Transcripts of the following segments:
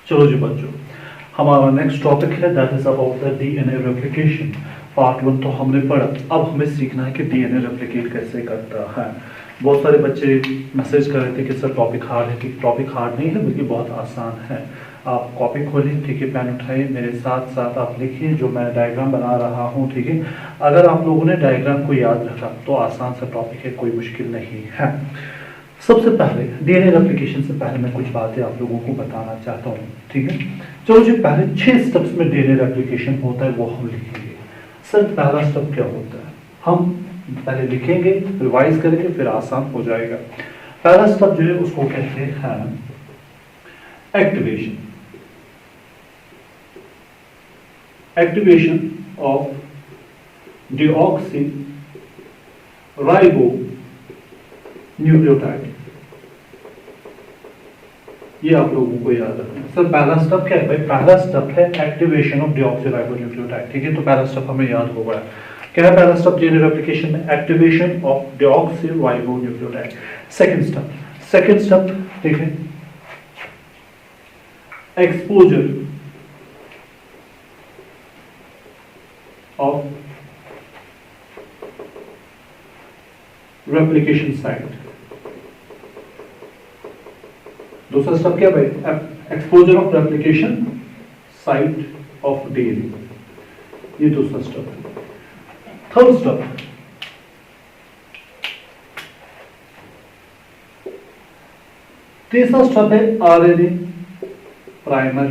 चलो जी बच्चों, हमारा नेक्स्ट टॉपिक है that is about the DNA replication. Part 1 तो हमने पढ़ा, अब हमें सीखना है कि डीएनए रेप्लिकेट कैसे करता है। बहुत सारे बच्चे मैसेज कर रहे थे कि सर टॉपिक हार्ड है। कि टॉपिक हार्ड नहीं है बल्कि बहुत आसान है। आप कॉपी खोलें, ठीक है, पेन उठाइए, मेरे साथ साथ आप लिखिए जो मैं डायग्राम बना रहा हूँ, ठीक है। अगर आप लोगों ने डायग्राम को याद रखा तो आसान सा टॉपिक है, कोई मुश्किल नहीं है। सबसे पहले डीएनए रेप्लिकेशन से पहले मैं कुछ बातें आप लोगों को बताना चाहता हूँ, ठीक है। चलो जी, पहले 6 स्टेप्स में डीएनए रेप्लिकेशन होता है वो हम लिखेंगे। सर पहला स्टेप क्या होता है, हम पहले लिखेंगे, रिवाइज करेंगे, फिर आसान हो जाएगा। पहला स्टेप जो है उसको कहते हैं activation. Activation of deoxy ribo nucleotide, ये आप लोगों को याद रखना है। सर पहला स्टेप क्या है भाई? पहला स्टेप है एक्टिवेशन ऑफ डीऑक्सीराइबोन्यूक्लियोटाइड, ठीक है। तो पहला स्टेप हमें याद होगा। क्या है पहला स्टेप डीएनए रेप्लिकेशन में? Activation of deoxyribonucleotide. Second step, ठीक है, एक्सपोजर ऑफ रेप्लिकेशन साइट। दूसरा स्टेप क्या भाई? Exposure of replication site of DNA, ये दूसरा स्टेप है। थर्ड स्टेप, तीसरा स्टेप है आरएनए प्राइमर।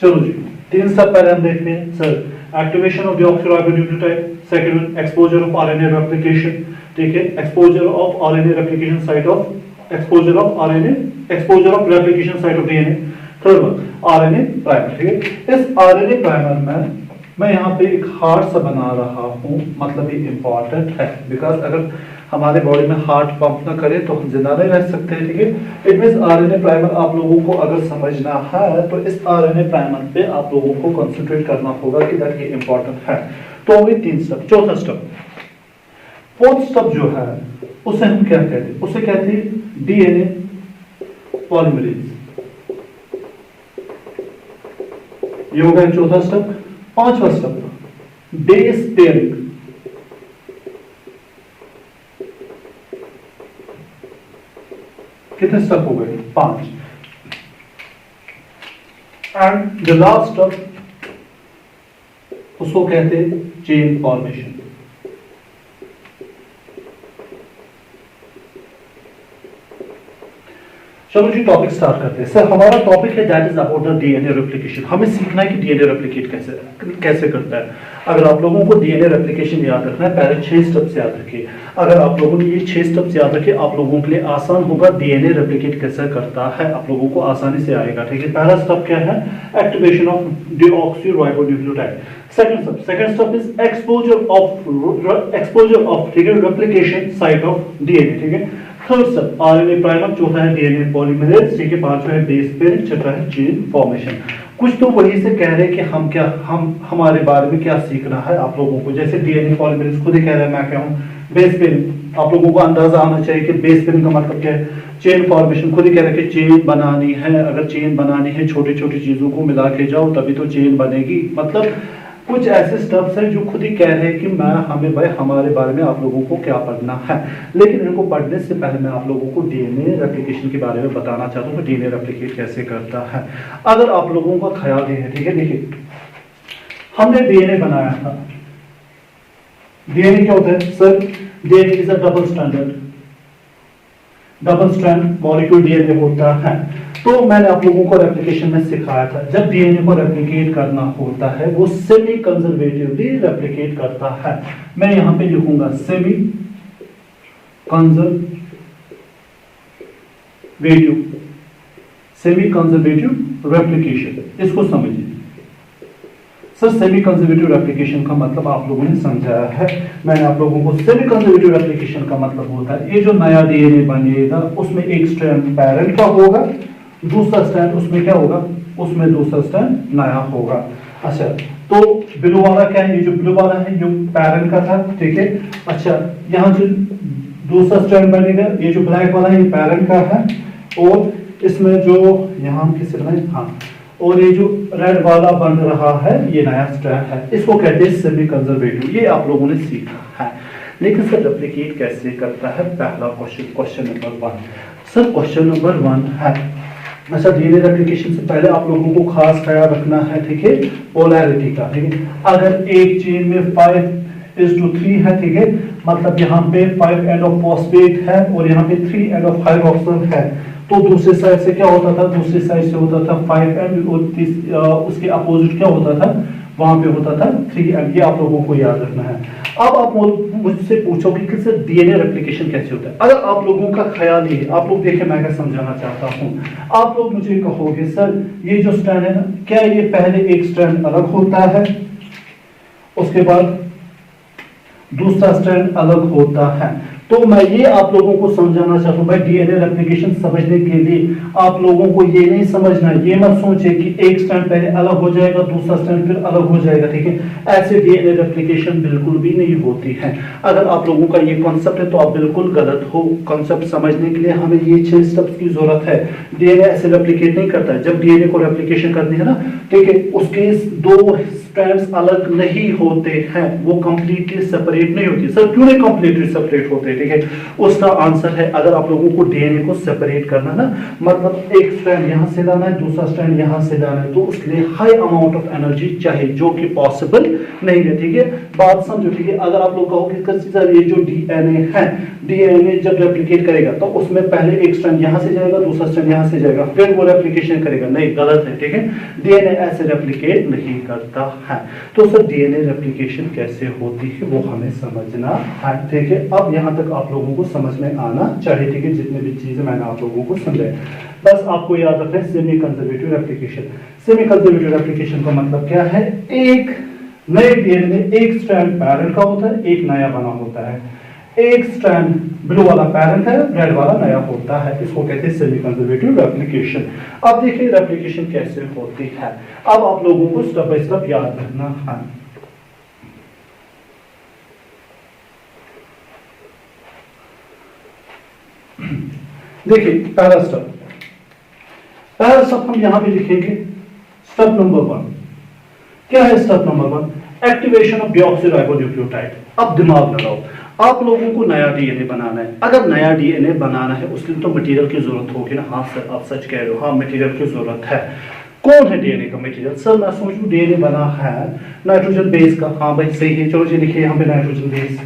चलो जी, 3 स्टेप पहले हम देखते हैं। Sir activation of deoxyribonucleotide, second exposure of RNA replication, ठीक है, exposure of RNA replication site of exposure of replication site of DNA. Third one RNA primer, ठीक है। इस आरएनए प्राइमर में मैं यहाँ पे एक हार्ट सा बना रहा हूँ, मतलब ये इंपॉर्टेंट है बिकॉज अगर हमारे बॉडी में हार्ट पंप ना करे तो हम जिंदा नहीं रह सकते हैं, ठीक है। इट मींस आरएनए प्राइमर आप लोगों को अगर समझना है तो इस आरएनए प्राइमर पे आप लोगों को कंसंट्रेट करना होगा कि दैट ये इंपॉर्टेंट है। तो ये 3 स्टेप। चौथा स्टेप, फोर्थ स्टेप जो है उसे हम क्या कहते हैं? उसे कहते हैं डीएनए पॉलीमरेज। ये हो गया चौथा स्टेप। पांचवा स्टेप, बेस पेयरिंग। कितने स्टेप हो गए? 5। एंड द लास्ट स्टेप उसको कहते हैं चेन फॉर्मेशन। चलो जी टॉपिक स्टार्ट करते हैं। सर हमारा टॉपिक है that is about the DNA replication. हमें सीखना है कि डीएनए रेप्लिकेट कैसे करता है। अगर आप लोगों को डीएनए रेप्लिकेशन याद रखना है, पहले 6 स्टेप्स याद रखिए। अगर आप लोगों ने ये 6 स्टेप्स याद रखे, आप लोगों के लिए आसान होगा। डीएनए रेप्लिकेट कैसे करता है आप लोगों को आसानी से आएगा, ठीक है। पहला स्टेप क्या है? Activation of deoxyribonucleotide. Second step is exposure of ठीक है रेप्लिकेशन साइट ऑफ डीएनए, ठीक है। Third step RNA primer. चौथा है डीएनए पॉलीमरेज, ठीक है। पांचवा है बेस पेयरिंग। छठा है चेन फॉर्मेशन। कुछ तो वही से कह रहे हैं कि हम हमारे बारे में क्या सीखना है आप लोगों को। जैसे डीएनए पॉलीमरेज खुद ही कह रहा है, मैं क्या हूं? Base pairing. आप लोगों को अंदाजा आना चाहिए कि बेस पेयरिंग का मतलब क्या है। चेन फॉर्मेशन खुद ही कह रहे हैं कि चेन बनानी है। अगर चेन बनानी है, छोटी छोटी चीजों को मिला के जाओ तभी तो चेन बनेगी। मतलब कुछ ऐसे स्टेप्स हैं जो खुद ही कह रहे हैं कि हमारे बारे में आप लोगों को क्या पढ़ना है। लेकिन इनको पढ़ने से पहले मैं आप लोगों को डीएनए रेप्लिकेशन के बारे में बताना चाहता हूँ कि डीएनए रेप्लिकेट कैसे करता है। अगर आप लोगों का ख्याल ये है, ठीक है, देखिए हमने डीएनए बनाया था। डीएनए क्या होता है? Sir DNA is a double strand molecule DNA होता है। तो मैंने आप लोगों को रेप्लिकेशन में सिखाया था, जब डीएनए को रेप्लिकेट करना होता है वो सेमी कंजर्वेटिवली रेप्लिकेट करता है। मैं यहां पे लिखूंगा सेमी कंजर्वेटिव रेप्लिकेशन। इसको समझिए। सर सेमी कंजर्वेटिव रेप्लिकेशन का मतलब आप लोगों ने समझाया है। मैंने आप लोगों को सेमी कंजर्वेटिव रेप्लिकेशन का मतलब होता है ये जो नया डीएनए बनेगा उसमें एक स्ट्रैंड पैरेंट का होगा, दूसरा स्ट्रैंड उसमें क्या होगा? उसमें दूसरा स्ट्रैंड नया होगा। अच्छा, तो ब्लू वाला क्या है? ये जो ब्लू वाला है जो पैरेंट का था, ठीक है। अच्छा, यहाँ जो दूसरा स्ट्रैंड बनेगा, ये जो ब्लैक वाला है ये पैरेंट का है, और इसमें जो यहाँ किसे बनाए, हाँ, और ये जो रेड वाला बन रहा है ये नया स्ट्रैंड है, इसको कहते हैं सेमी कंजर्वेटिव। ये आप लोगों ने सीखा है। लेकिन सर रेप्लिकेट कैसे करता है, पहला question number 1। Sir question number 1 है, अच्छा डीएनए रेप्लिकेशन से पहले आप लोगों को खास ख्याल रखना है, ठीक है, पोलैरिटी का, ठीक है। अगर एक चेन में 5:3 है, ठीक है, मतलब यहाँ पे 5 एंड ऑफ फॉस्फेट है और यहाँ पे 3 एंड ऑफ हाइड्रोक्सिल है, तो दूसरे साइड से क्या होता था, दूसरे साइड से होता था 5 एंड और उसके अपोजिट क्या होता था, वहां पे होता था 3 एंड। ये आप लोगों को याद रखना है। अब आप मुझसे पूछोगे कि सर डीएनए रेप्लिकेशन कैसे होता है। अगर आप लोगों का ख्याल ये, आप लोग देखें मैं क्या समझाना चाहता हूँ, आप लोग मुझे कहोगे सर ये जो स्ट्रैंड है ना, क्या ये पहले एक स्ट्रैंड अलग होता है, उसके बाद दूसरा स्ट्रैंड अलग होता है। तो मैं ये आप लोगों को समझाना चाहता हूँ भाई, डीएनए रेप्लिकेशन समझने के लिए आप लोगों को ये नहीं समझना, ये मत सोचे कि एक स्ट्रैंड पहले अलग हो जाएगा, दूसरा स्ट्रैंड फिर अलग हो जाएगा, ठीक है। ऐसे डीएनए रेप्लिकेशन बिल्कुल भी नहीं होती है। अगर आप लोगों का ये कॉन्सेप्ट है तो आप बिल्कुल गलत हो। कॉन्सेप्ट समझने के लिए हमें ये 6 स्टेप्स की जरूरत है। डीएनए ऐसे रेप्लिकेट नहीं करता है। जब डीएनए को रेप्लिकेशन करते हैं ना, ठीक है, उसके 2 स्ट्रैंड्स अलग नहीं होते हैं, वो कंप्लीटली सेपरेट नहीं होती। सर क्यों नहीं कंप्लीटली सेपरेट होते, ठीक है, उसका आंसर है, अगर आप लोगों को डीएनए को सेपरेट करना ना, मतलब एक स्ट्रैंड यहां से लाना है, दूसरा स्ट्रैंड यहां से लाना है, तो उसके लिए हाई अमाउंट ऑफ एनर्जी चाहिए, जो कि पॉसिबल नहीं है, ठीक है। बात समझो, ठीक है। अगर आप लोग कहोगे सर ये जो डीएनए है, डीएनए जब रेप्लिकेट करेगा तो उसमें पहले एक स्ट्रैंड यहां से जाएगा, दूसरा स्ट्रैंड यहां से जाएगा, फिर वो रेप्लिकेशन करेगा, नहीं, गलत है, ठीक है। डीएनए ऐसे रेप्लिकेट नहीं करता है। तो सर डीएनए रेप्लिकेशन कैसे होती है वो हमें समझना है, ठीक है। अब यहां तक आप लोगों को समझ में आना चाहिए, ठीक है, जितने भी चीजें मैंने आप लोगों को समझाई। बस आपको याद रखना है semi conservative replication. Semi conservative replication का मतलब क्या है, एक नए डीएनए में एक स्ट्रैंड पैरेंट का होता है, एक नया बना होता है। एक स्ट्रैंड ब्लू वाला पैरेंट है, रेड वाला नया होता है, इसको कहते हैं सेमी कंजर्वेटिव रेप्लिकेशन। अब देखिए रेप्लिकेशन कैसे होती है। अब आप लोगों को स्टेप बाय स्टेप याद रखना है। देखिए पहला स्टेप हम यहां पे लिखेंगे, स्टेप नंबर 1 क्या है। Step number 1 activation of deoxyribonucleotide. अब दिमाग लगाओ, आप लोगों को नया डीएनए बनाना है। अगर नया डीएनए बनाना है उसके लिए तो मटेरियल की जरूरत होगी ना। हाँ सर आप सच कह रहे हो, हाँ मटेरियल की जरूरत है। कौन है डीएनए का मटेरियल? सर मैं सोचूं डीएनए बना है नाइट्रोजन बेस का। हाँ भाई सही है, चलो जी लिखिए यहाँ पे नाइट्रोजन बेस,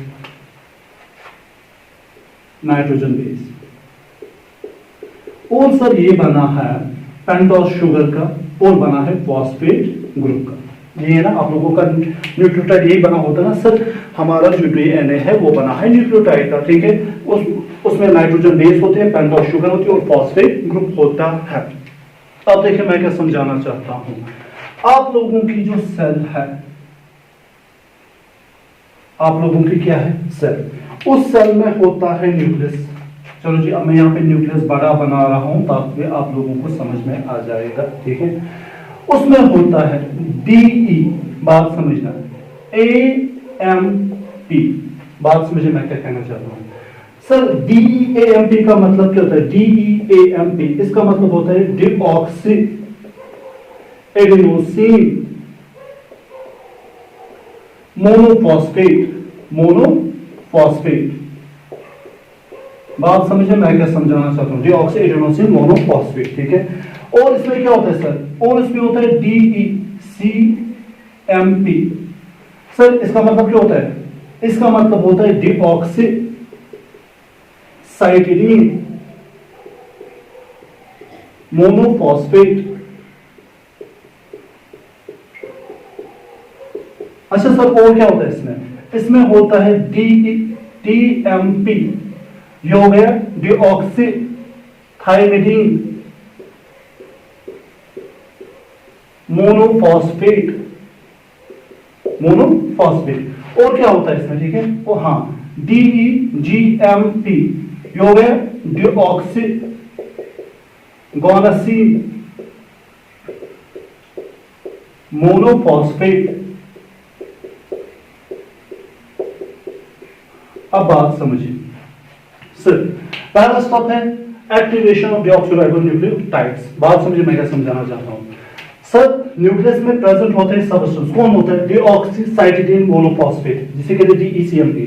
नाइट्रोजन बेस। और सर ये बना है पेंटोस शुगर का और बना है फॉस्फेट ग्रुप का। ये है ना आप लोगों का न्यूक्लियोटाइड यही बना होता है ना सर। हमारा जो डीएनए है वो बना है न्यूक्लियोटाइड का, ठीक है। उसमें नाइट्रोजन बेस होते हैं, पेंटोस शुगर होती है और फॉस्फेट ग्रुप होता है। अब देखिए मैं क्या समझाना चाहता हूं। आप लोगों की जो सेल है, आप लोगों की क्या है सेल, उस सेल में होता है न्यूक्लियस। चलो जी अब मैं यहाँ पे न्यूक्लियस बड़ा बना रहा हूं ताकि आप लोगों को समझ में आ जाएगा, ठीक है। उसमें होता है डीई, बात समझना, एएमपी, बात समझे मैं क्या कहना चाहता हूं। सर डीईएएमपी का मतलब क्या होता है? डीईएएमपी इसका मतलब होता है डीऑक्सी एडेनोसिन मोनोफॉस्फेट, मोनोफॉस्फेट। बात समझे मैं क्या समझाना चाहता हूं, डीऑक्सी एडेनोसिन मोनोफॉस्फेट, ठीक है। और इसमें क्या होता है सर, और इसमें होता है डीईसीएमपी। सर इसका मतलब क्या होता है? इसका मतलब होता है डीऑक्सी साइटिडीन मोनोफॉस्फेट। अच्छा सर और क्या होता है इसमें? इसमें होता है टीएमपी, ये हो गया डीऑक्सी थायमिडीन मोनोफॉस्फेट, मोनोफॉस्फेट। और क्या होता है इसमें, ठीक है, वो हाँ डीईजीएमपी, ये हो गया डीऑक्सी गोनासिन मोनोफॉस्फेट। अब बात समझिए सर, पहला स्टेप है एक्टिवेशन ऑफ डीऑक्सीराइबोन्यूक्लियोटाइड्स। बात समझिए मैं क्या समझाना चाहता हूँ। सर न्यूक्लियस में प्रेजेंट होते हैं सबस्टेंस, कौन होता है? डीऑक्सीसाइटिडीन मोनोफॉस्फेट, जिसे कहते हैं डीईसीएमपी।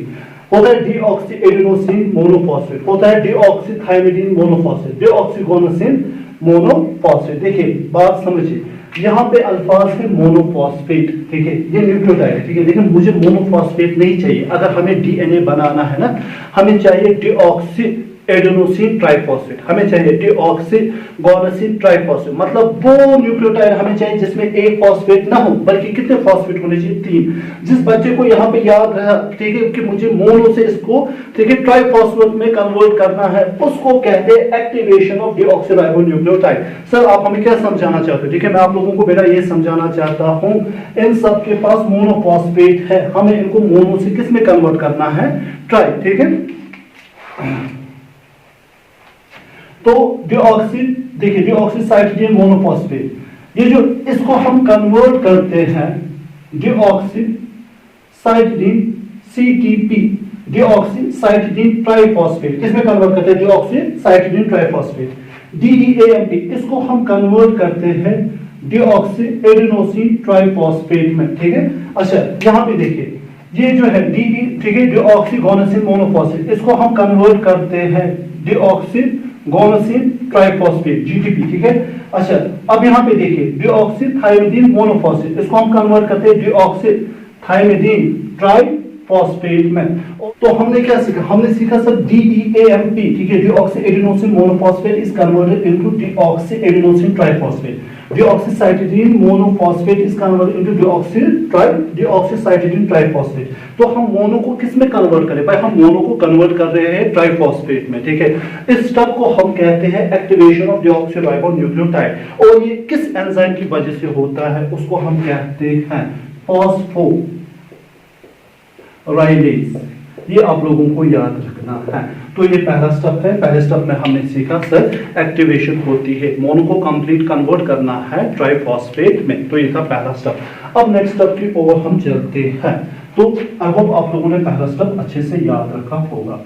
होता है डीऑक्सी एडेनोसिन मोनोफॉस्फेट, होता है डीऑक्सीथाइमिडीन मोनोफॉस्फेट, डीऑक्सीगोनोसिन मोनोफॉस्फेट। देखिए बात समझिए, यहाँ पे अल्फाज है मोनोफॉस्फेट, ठीक है, ये न्यूक्लियोटाइड है, ठीक है, लेकिन मुझे मोनोफॉस्फेट नहीं चाहिए। अगर हमें डीएनए बनाना है ना, हमें चाहिए डीऑक्सी एडेनोसिन ट्राइफॉस्फेट, हमें चाहिए डीऑक्सीगोनोसिन ट्राइफॉस्फेट, मतलब वो न्यूक्लियोटाइड हमें चाहिए जिसमें एक फॉस्फेट ना हो, बल्कि कितने फॉस्फेट होने चाहिए? 3। जिस बच्चे को यहाँ पे याद रहा, ठीक है, कि मुझे मोनो से इसको, ठीक है, ट्राइफॉस्फेट में कन्वर्ट करना है, उसको कहते हैं एक्टिवेशन ऑफ डीऑक्सीराइबोन्यूक्लियोटाइड। सर आप हमें क्या समझाना चाहते हो? ठीक है, मैं आप लोगों को बेटा ये समझाना चाहता हूँ, इन सब के पास मोनोफॉस्फेट है, हमें इनको मोनो से किस में कन्वर्ट करना है? ट्राई, ठीक है। तो डीऑक्सी, देखिए डीऑक्सीसाइटिडीन मोनोफॉस्फेट, ये जो इसको हम कन्वर्ट करते हैं डीऑक्सीसाइटिडीन सीटीपी, डीऑक्सीसाइटिडीन ट्राइफॉस्फेट, इसमें कन्वर्ट करते हैं डीऑक्सीसाइटिडीन ट्राइफॉस्फेट। डीईएएमपी, इसको हम कन्वर्ट करते हैं डीऑक्सी एडेनोसिन ट्राइफॉस्फेट में, ठीक है। अच्छा यहां पे देखिए, ये जो है डी, ठीक है, डीऑक्सीगोनोसिन मोनोफॉस्फेट, इसको हम कन्वर्ट करते हैं डीऑक्सीगोनोसिन ट्राइफॉस्फेट जीटीपी, ठीक है। अच्छा अब यहाँ पे देखिए डीऑक्सीथाइमिडीन मोनोफॉस्फेट, इसको हम कन्वर्ट करते हैं डीऑक्सीथाइमिडीन ट्राइफॉस्फेट में। तो हमने क्या सीखा? हमने सीखा सर डीईएएमपी, ठीक है, deoxy adenosine monophosphate is converted into deoxy adenosine triphosphate. Deoxycytidine monophosphate is converted into deoxycytidine triphosphate. तो हम मोनो को किस में कन्वर्ट करें? भाई हम मोनो को कन्वर्ट कर रहे हैं ट्राइफॉस्फेट में, ठीक है। इस स्टेप को हम कहते हैं एक्टिवेशन ऑफ डीऑक्सीराइबोन्यूक्लियोटाइड, और ये किस एंजाइम की वजह से होता है? उसको हम कहते हैं फॉस्फोराइलेज। ये आप लोगों को याद रखना है। तो ये पहला स्टेप है। पहले स्टेप में हमने सीखा सर एक्टिवेशन होती है, मोनो को कंप्लीट कन्वर्ट करना है ट्राइफॉस्फेट में, तो ये था पहला स्टेप। अब नेक्स्ट स्टेप की ओर हम चलते हैं। तो आई होप आप लोगों ने पहला स्टेप अच्छे से याद रखा होगा।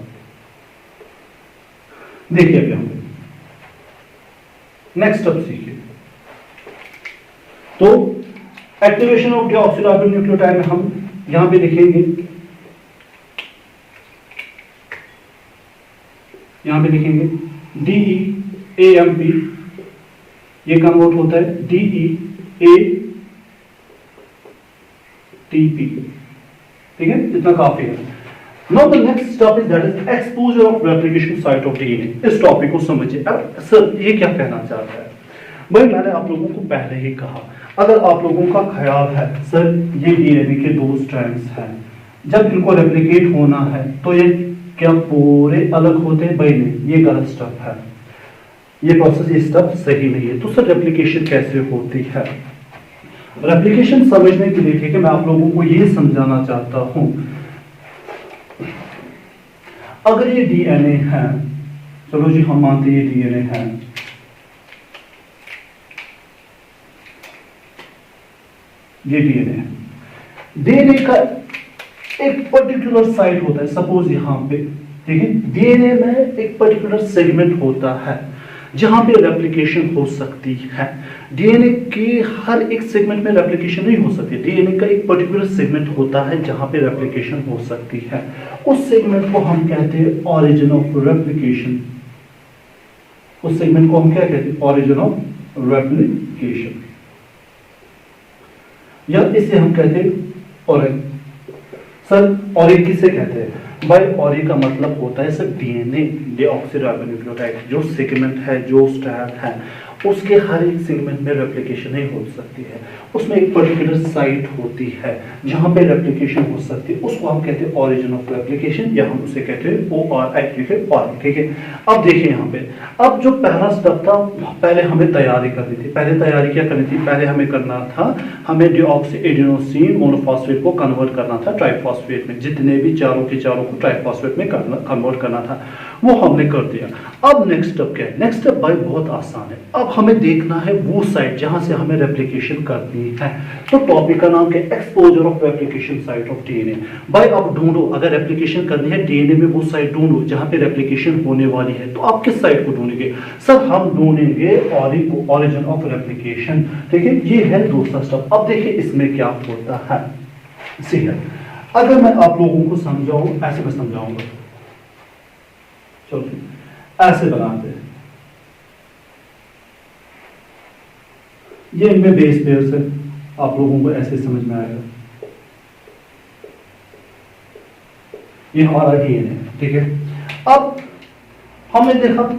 देखिए अभी हम नेक्स्ट स्टेप सीखिए। तो एक्टिवेशन ऑफ डीऑक्सीराइबोन्यूक्लियोटाइड में हम यहां पे देखेंगे, यहां पे लिखेंगे डीईएएमपी, ये कन्वर्ट होता है डीईएटीपी, ठीक है, इतना काफी है। Now the next step is that is exposure of replication site of DNA. इस टॉपिक को समझिए। अब सर ये क्या कहना चाहता है? भाई मैंने आप लोगों को पहले ही कहा, अगर आप लोगों का ख्याल है सर ये डीएनए के 2 स्ट्रैंड्स हैं, जब इनको रेप्लिकेट होना है तो ये क्या पूरे अलग होते हैं? भाई नहीं, ये गलत स्टेप है, ये प्रोसेस, ये स्टेप सही नहीं है। तो सर रेप्लिकेशन कैसे होती है? रेप्लिकेशन समझने के लिए, ठीक है, मैं आप लोगों को ये समझाना चाहता हूं। अगर ये डीएनए है, चलो जी हम मानते हैं ये डीएनए है, ये डीएनए है, डीएनए का एक पर्टिकुलर साइट होता है, सपोज यहां पे, ठीक है, डीएनए में एक पर्टिकुलर सेगमेंट होता है जहां पे रेप्लिकेशन हो सकती है। डीएनए के हर एक सेगमेंट में रेप्लिकेशन नहीं हो सकती, डीएनए का एक पर्टिकुलर सेगमेंट होता है जहां पे रेप्लिकेशन हो सकती है। उस सेगमेंट को हम कहते हैं ऑरिजिन ऑफ रेप्लिकेशन। उस सेगमेंट को हम क्या कहते हैं? ऑरिजिन ऑफ रेप्लिकेशन, या इसे हम कहते हैं ऑरिजिन। सर ऑरिक किसे कहते हैं? भाई ऑरिक का मतलब होता है सर डीएनए, डीऑक्सीराइबोन्यूक्लियोटाइड जो सेगमेंट है, जो स्ट्रैंड है, उसके हर एक सेगमेंट में रेप्लिकेशन नहीं हो सकती है। उसमें एक पर्टिकुलर साइट होती है जहां पे रेप्लिकेशन हो सकती है, उसको हम कहते हैं ऑरिजिन ऑफ रेप्लिकेशन, या हम उसे कहते हैं ORI, ठीक है, ऑरिक, ठीक है। अब देखिए यहाँ पे, अब जो पहला स्टेप था, पहले हमें तैयारी करनी थी। पहले तैयारी क्या करनी थी? पहले हमें करना था, हमें डीऑक्सी एडेनोसिन मोनोफॉस्फेट को कन्वर्ट करना था ट्राइफॉस्फेट में। जितने भी चारों के चारों को ट्राइफॉस्फेट में कन्वर्ट करना था, वो हमने कर दिया। अब नेक्स्ट स्टेप क्या है? नेक्स्ट स्टेप भाई बहुत आसान है। अब हमें देखना है वो साइट जहां से हमें रेप्लिकेशन करनी है। तो टॉपिक का नाम क्या है? Exposure of replication site of DNA. भाई अब ढूंढो, अगर रेप्लिकेशन करनी है डीएनए में वो साइट ढूंढो जहां पे रेप्लिकेशन होने वाली है। तो आप किस साइट को ढूंढेंगे? सर हम ढूंढेंगे ओरिजिन ऑफ रेप्लिकेशन। ठीक है, ये है दूसरा स्टेप। अब देखिए इसमें क्या होता है। सही है, अगर मैं आप लोगों को समझाऊं, ऐसे मैं समझाऊंगा। चलो ऐसे बनाते हैं, ये इनमें बेस पेयर्स है, आप लोगों को ऐसे समझ में आएगा। ये हमारा डीएनए है, ठीक है। अब हमने देखा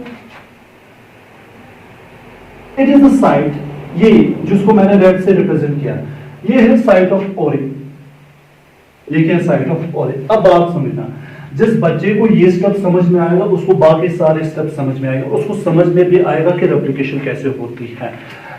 इट इज द साइट, ये जिसको मैंने रेड से रिप्रेजेंट किया, ये है साइट ऑफ ओरिन। ये क्या है? Site of origin. अब बात समझना, जिस बच्चे को ये स्टेप समझ में आएगा उसको बाकी सारे स्टेप समझ में आएगा, उसको समझ में भी आएगा कि रेप्लिकेशन कैसे होती है।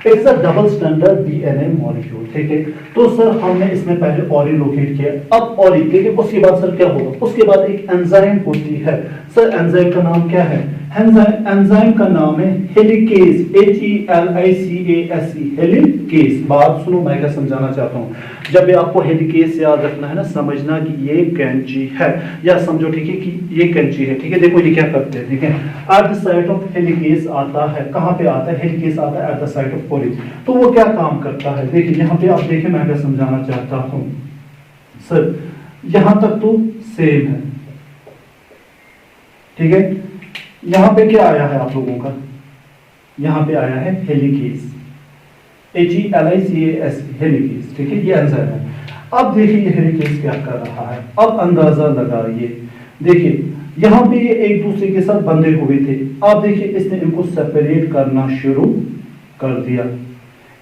It's a double standard DNA molecule, ठीक है। तो सर हमने इसमें पहले ओरिन लोकेट किया, अब ओरिन, ठीक है। उसके बाद सर क्या होगा? उसके बाद एक एंजाइम होती है। सर एंजाइम का नाम क्या है? एंजाइम का नाम है हेलिकेज, HELICASE, हेलिकेज। बात सुनो, मैं क्या समझाना चाहता हूँ। जब भी आपको हेलिकेज याद रखना है ना, समझना कि ये कैंची है, या समझो ठीक है कि ये कैंची है, ठीक है। देखो ये क्या करते हैं, ठीक है। Eight the site of helicase आता है, कहाँ पे आता है? हेलिकेज आता है एट द साइट ऑफ ओरिन। तो वो क्या काम करता है? देखिए यहाँ पे आप देखिए, मैं क्या समझाना चाहता हूँ। सर यहां तक तो सेम है, ठीक है। यहां पे क्या आया है आप लोगों का? यहां पे आया है हेलिकेज, HELICASE, हेलिकेज, ठीक है। ये एंजाइम है। अब देखिए ये हेलिकेज क्या कर रहा है, अब अंदाजा लगाइए। देखिए यहां पे ये एक दूसरे के साथ बंधे हुए थे, अब देखिए इसने इनको सेपरेट करना शुरू कर दिया,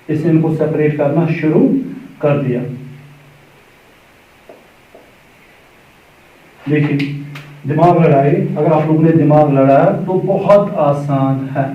इसने इनको सेपरेट करना शुरू कर दिया। देखिए दिमाग लड़ाए, अगर आप लोगों ने दिमाग लड़ाया तो बहुत आसान है।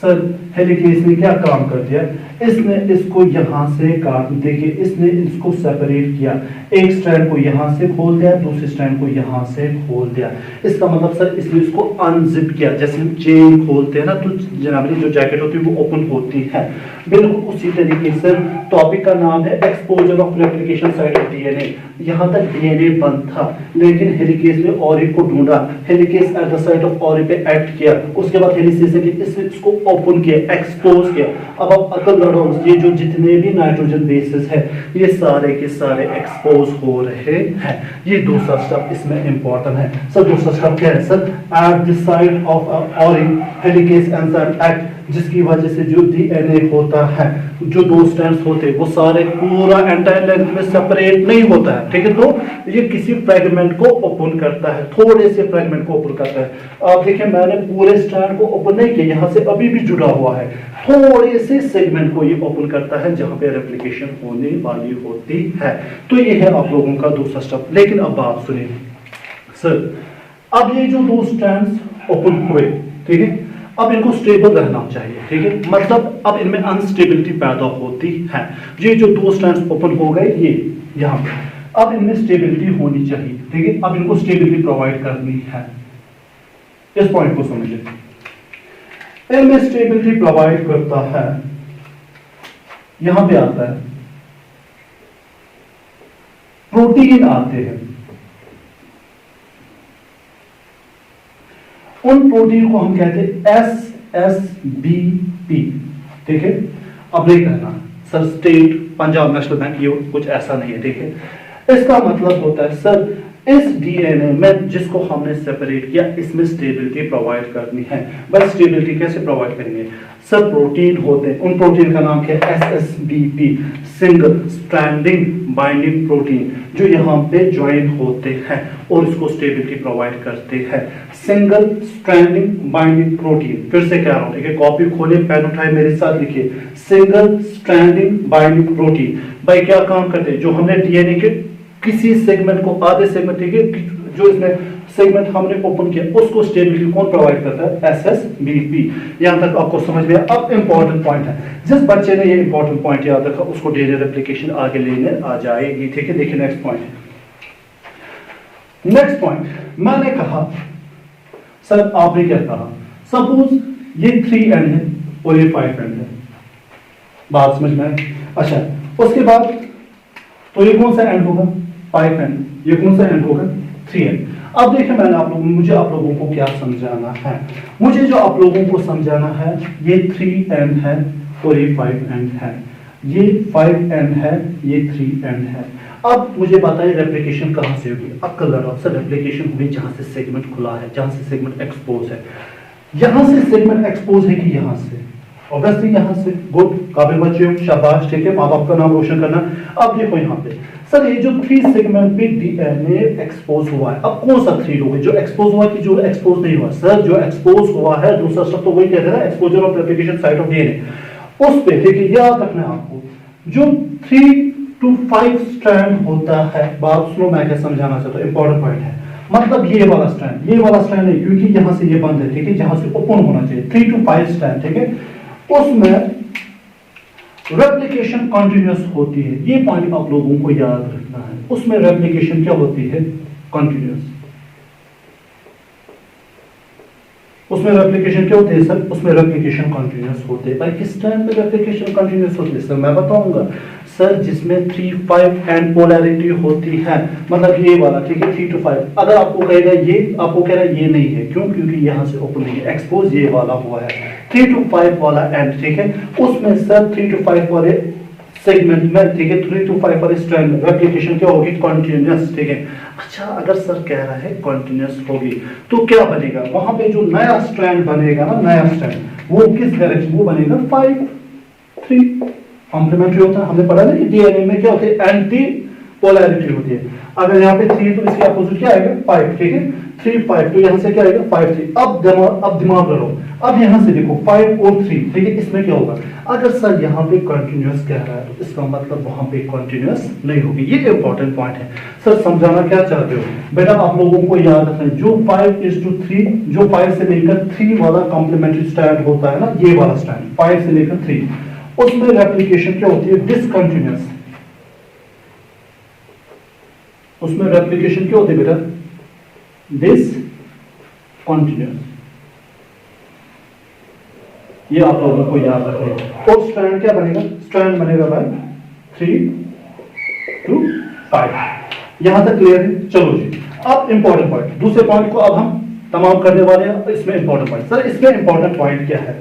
सर हेलिकेज ने क्या काम कर दिया? इसने इसको यहां से काट, देखिए इसने इसको सेपरेट किया, एक स्ट्रैंड को यहां से खोल दिया, दूसरे स्ट्रैंड को यहां से खोल दिया। इसका मतलब सर इसने इसको अनजिप किया, जैसे हम चेन खोलते हैं ना, तो जनाब जो जैकेट होती है वो ओपन होती है, बिल्कुल उसी तरीके से। टॉपिक का नाम है exposure of replication site of DNA. यहां तक डीएनए बंद था, लेकिन हेलिकेज ने ओरिन को ढूंढा, helicase at the site of origin पे एक्ट किया, उसके बाद हेलिकेज ने इसको ओपन किया, एक्सपोज किया। अब आप अकल लड़ो, ये जो जितने भी नाइट्रोजन बेसेस है ये सारे के सारे एक्सपोज हो रहे हैं। ये दूसरा स्टेप इसमें इंपॉर्टेंट है। सर दूसरा स्टेप क्या है? Sir at the site of origin helicase enzyme act, जिसकी वजह से जो डीएनए होता है, जो दो स्ट्रैंड्स होते हैं वो सारे पूरा एंटायर लेंथ में सेपरेट नहीं होता है, ठीक है। तो ये किसी फ्रेगमेंट को ओपन करता है, थोड़े से फ्रेगमेंट को ओपन करता है। आप देखिए मैंने पूरे स्ट्रैंड को ओपन नहीं किया, यहां से अभी भी जुड़ा हुआ है, थोड़े से सेगमेंट को ये ओपन करता है जहां पे रेप्लिकेशन होने वाली होती है। तो ये है आप लोगों का दूसरा स्टेप। लेकिन अब बात सुनिए सर, अब ये जो दो स्ट्रैंड्स ओपन हुए, ठीक है, अब इनको स्टेबल रहना चाहिए, ठीक है। मतलब अब इनमें अनस्टेबिलिटी पैदा होती है। ये जो दो स्ट्रैंड्स ओपन हो गए, ये यहाँ पे, अब इनमें स्टेबिलिटी होनी चाहिए, ठीक है। अब इनको स्टेबिलिटी प्रोवाइड करनी है, इस पॉइंट को समझिए। इनमें स्टेबिलिटी प्रोवाइड करता है, यहां पे आता है प्रोटीन आते हैं, उन प्रोटीन को हम कहते हैं SSBP, ठीक है। अब नहीं कहना sir state Punjab national bank, ये कुछ ऐसा नहीं है, ठीक है। इसका मतलब होता है सर इस डीएनए में जिसको हमने सेपरेट किया, इसमें स्टेबिलिटी प्रोवाइड करनी है। बस स्टेबिलिटी कैसे प्रोवाइड करेंगे? सब प्रोटीन होते हैं, उन प्रोटीन का नाम क्या है? SSBP, single stranding binding protein, जो यहाँ पे ज्वाइन होते हैं और इसको स्टेबिलिटी प्रोवाइड करते हैं। सिंगल स्ट्रैंडिंग बाइंडिंग प्रोटीन, फिर से कह रहा हूं, ठीक है। कॉपी खोले, पेन उठाए, मेरे साथ लिखिए, सिंगल स्ट्रैंडिंग बाइंडिंग प्रोटीन। भाई क्या काम करते हैं? जो हमने डीएनए के किसी सेगमेंट को, आधे सेगमेंट, ठीक है, जो इसमें सेगमेंट हमने ओपन किया, उसको स्टेबिलिटी कौन प्रोवाइड करता है? SSBP। यहां तक आपको समझ में? अब इंपॉर्टेंट पॉइंट है, जिस बच्चे ने ये इंपॉर्टेंट पॉइंट याद रखा उसको डीएनए रेप्लिकेशन आगे लेने आ जाएगी, ठीक है। देखिए नेक्स्ट पॉइंट, नेक्स्ट पॉइंट, मैंने कहा सर आपने क्या कहा, सपोज ये 3 एंड है और ये 5 एंड है, बात समझ में आए? अच्छा, उसके बाद तो ये कौन सा एंड होगा, 5 एंड, ये कौन सा एंड होगा, 3 एंड। अब देखिए मुझे आप लोगों को क्या समझाना है, मुझे जो आप लोगों को समझाना है, ये 3 एंड है और ये 5 एंड है, ये 5 एंड है, ये 3 एंड है। अब मुझे बताइए रेप्लिकेशन कहां से होगी, अक्ल लगाओ सर, रेप्लिकेशन होगी जहां से सेगमेंट खुला है, जहां से सेगमेंट एक्सपोज है। यहां से सेगमेंट एक्सपोज है कि यहां से, ऑब्वियसली यहां से। गुड, काबिल बच्चे हो, शाबाश, ठीक है, माँ बाप का नाम रोशन करना। अब देखो यहाँ पे सर, ये जो 3 सेगमेंट पे डीएनए एक्सपोज हुआ है, अब कौन सा 3 होगा, जो एक्सपोज हुआ कि जो एक्सपोज नहीं हुआ? सर जो एक्सपोज हुआ है, दूसरा शब्द तो वही कहते हैं ना, exposure of replication site of DNA. उस पे देखिए, याद रखना है आपको, जो 3 to 5 स्ट्रैंड होता है, बात सुनो मैं क्या समझाना चाहता हूँ, इंपॉर्टेंट पॉइंट है। मतलब ये वाला स्ट्रैंड, ये वाला स्ट्रैंड है, क्योंकि यहां से ये बंद है, ठीक है, जहां से ओपन होना चाहिए, 3 to 5 स्ट्रैंड, ठीक है, उसमें रेप्लिकेशन कंटिन्यूअस होती है। ये पॉइंट आप लोगों को याद रखना है, उसमें रेप्लिकेशन क्या होती है, कंटिन्यूअस। उसमें रेप्लिकेशन क्या होती है सर, उसमें रेप्लिकेशन कंटिन्यूअस होते हैं। भाई किस टाइम पे रेप्लिकेशन कंटिन्यूअस होती है सर, मैं बताऊंगा सर, जिसमें 3, 5 एंड पोलैरिटी होती है, मतलब ये वाला, ठीक है, 3 to 5। अगर आपको कहेगा ये, आपको कह रहा है ये नहीं है, क्यों? क्योंकि यहां से ओपन नहीं है, एक्सपोज ये वाला हुआ है, 3 to 5 वाला एंड, ठीक है, उसमें सर 3 to 5 वाले सेगमेंट में, ठीक है, 3 to 5 वाले स्ट्रैंड में रेप्लिकेशन क्या होगी, कंटिन्यूअस, ठीक है। अच्छा, अगर सर कह रहा है कंटिन्यूअस होगी, तो क्या बनेगा वहां पे, जो नया स्ट्रैंड बनेगा ना, नया स्ट्रैंड, वो किस डायरेक्शन, वो बनेगा 5, 3 कॉम्प्लीमेंट्री होता है। हमने पढ़ा ना कि डीएनए में क्या होती है, एंटी पोलैरिटी होती है। अगर यहाँ पे 3 तो इसके अपोजिट क्या आएगा, 5, ठीक है, 3, 5, तो यहाँ से क्या आएगा, 5, 3। अब दिमाग लगाओ, अब यहाँ से देखो 5 और 3, ठीक है, इसमें क्या होगा? अगर सर यहाँ पे कंटिन्यूअस कह रहा है, तो इसका मतलब वहां पे कंटिन्यूअस नहीं होगी। ये इंपॉर्टेंट पॉइंट है सर, समझाना क्या चाहते हो बेटा, आप लोगों को याद रखना है, जो 5:3, जो 5 से लेकर 3 वाला कॉम्प्लीमेंट्री स्ट्रैंड होता है ना, ये वाला स्ट्रैंड 5 से लेकर 3, उसमें रेप्लिकेशन क्या होती है, डिसकंटिन्यूअस। उसमें रेप्लिकेशन क्या होती है बेटा, डिसकंटिन्यूअस। ये आप लोगों को याद रखना है। और स्ट्रैंड क्या बनेगा, स्ट्रैंड बनेगा भाई 3 to 5। यहां तक क्लियर है? चलो जी, अब इंपॉर्टेंट पॉइंट, दूसरे पॉइंट को अब हम तमाम करने वाले हैं। इसमें इंपॉर्टेंट पॉइंट सर, इसमें इंपॉर्टेंट पॉइंट क्या है,